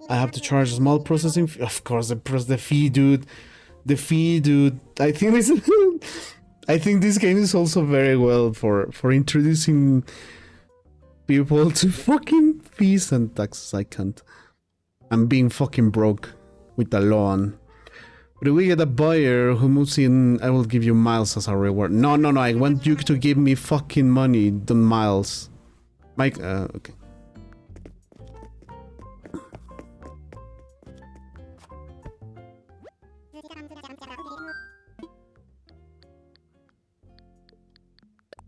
I have to charge a small processing fee. Of course, the fee, dude. The fee, dude. I think this I think this game is also very well for introducing people to fucking fees and taxes. I can't. I'm being fucking broke with the loan. But if we get a buyer who moves in, I will give you miles as a reward. No, I want you to give me fucking money, the miles. Mike, okay.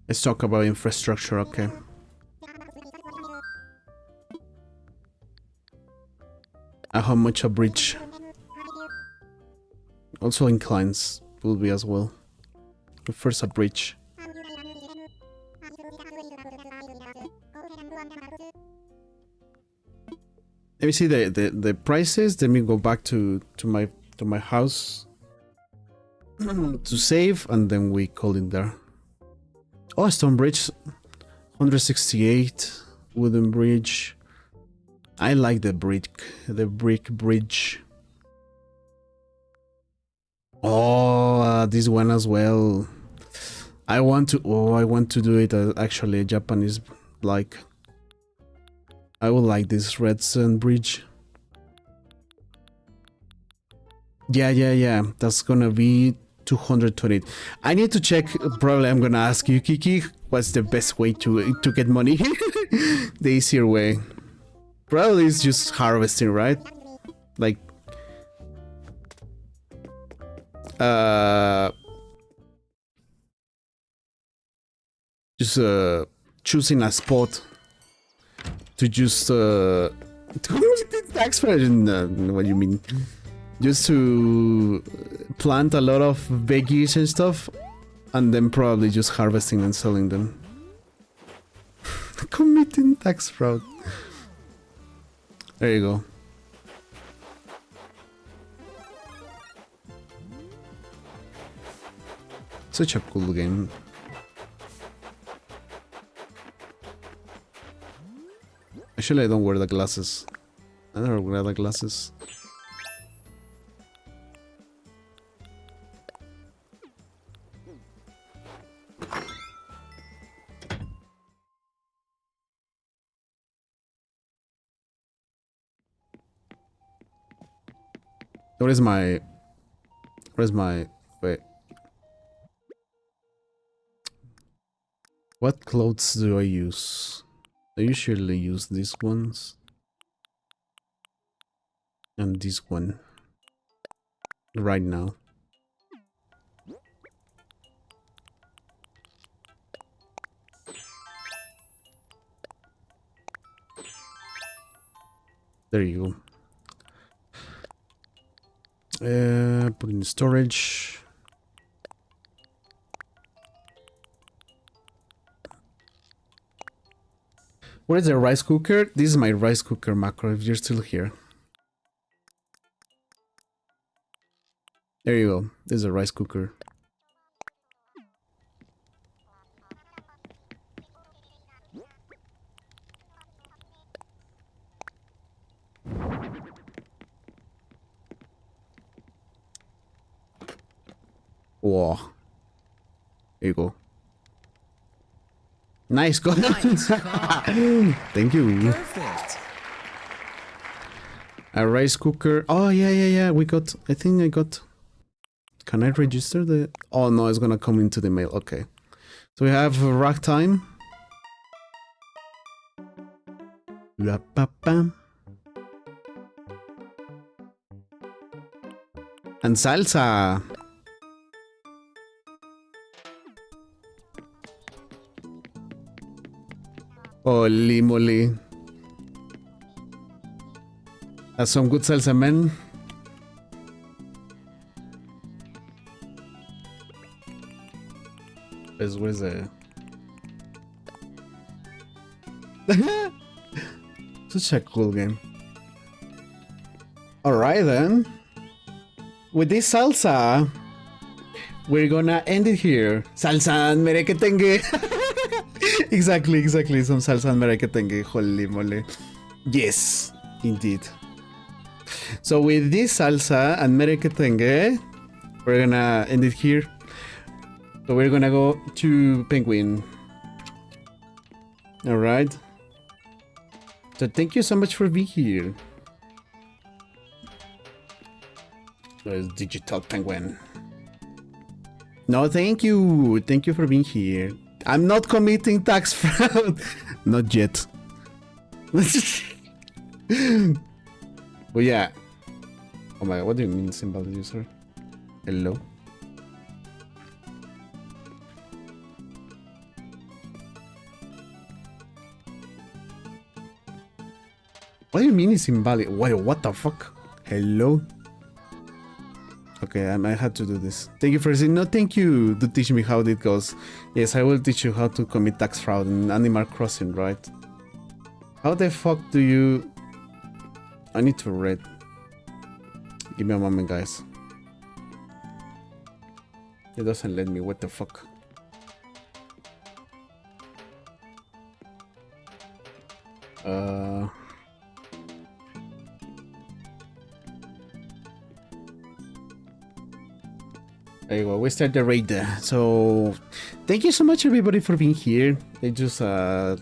Let's talk about infrastructure, okay. How much a bridge? Also inclines will be as well. But first a bridge. Let me see the prices. Let me go back to my house to save, and then we call it there. Oh, stone bridge, 168. Wooden bridge. I like the brick bridge. Oh, this one as well. I want to do it actually Japanese like. I would like this red sand bridge. Yeah. That's gonna be 220. I need to check. Probably I'm gonna ask you, Kiki, what's the best way to get money? The easier way. Probably it's just harvesting, right? Like just choosing a spot to just tax what you mean? Just to plant a lot of veggies and stuff, and then probably just harvesting and selling them. Committing tax fraud. There you go. Such a cool game. Actually, I don't wear the glasses. I never wear the glasses. Where's my... Wait. What clothes do I use? I usually use these ones. And this one. Right now. There you go. Put in storage. Where is the rice cooker? This is my rice cooker macro if you're still here. There you go. This is a rice cooker. Wow. There you go. Nice call. Nice call. Thank you. Perfect. A rice cooker. Oh, yeah. We got... I think I got... Can I register the... Oh, no, it's gonna come into the mail. Okay. So we have rack time. La-pa-pam. And salsa. Holy moly. That's some good salsa, man. Where's the... Such a cool game. Alright then. With this salsa, we're gonna end it here. Salsa and merequetengue. Exactly. Some salsa and merequetengue. Holy moly. Yes, indeed. So with this salsa and merequetengue, we're gonna end it here. So we're gonna go to Penguin. Alright. So thank you so much for being here. There's Digital Penguin. No, thank you. Thank you for being here. I'm not committing tax fraud. Not yet. But yeah. Oh my god, what do you mean symbol user? Hello? What do you mean it's invalid? Wait, what the fuck? Hello? Okay, I might have to do this. Thank you for saying no, thank you to teach me how it goes. Yes, I will teach you how to commit tax fraud in Animal Crossing, right? How the fuck do you... I need to read. Give me a moment, guys. It doesn't let me, what the fuck? There you go, we start the raid. So, thank you so much everybody for being here. It's just a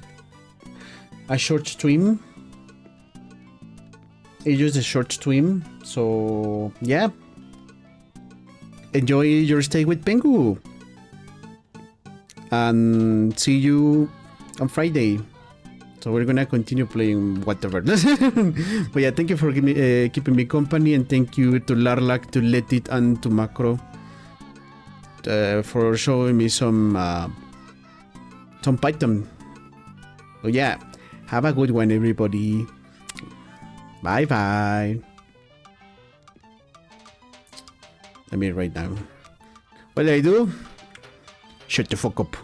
short stream. It's just a short stream. So, yeah. Enjoy your stay with Pengu. And see you on Friday. So we're gonna continue playing whatever. But yeah, thank you for keeping me company, and thank you to Larlac, to Let It, and to Macro for showing me some Python. So yeah, have a good one, everybody. Bye bye. Let me write down. What did I do? Shut the fuck up.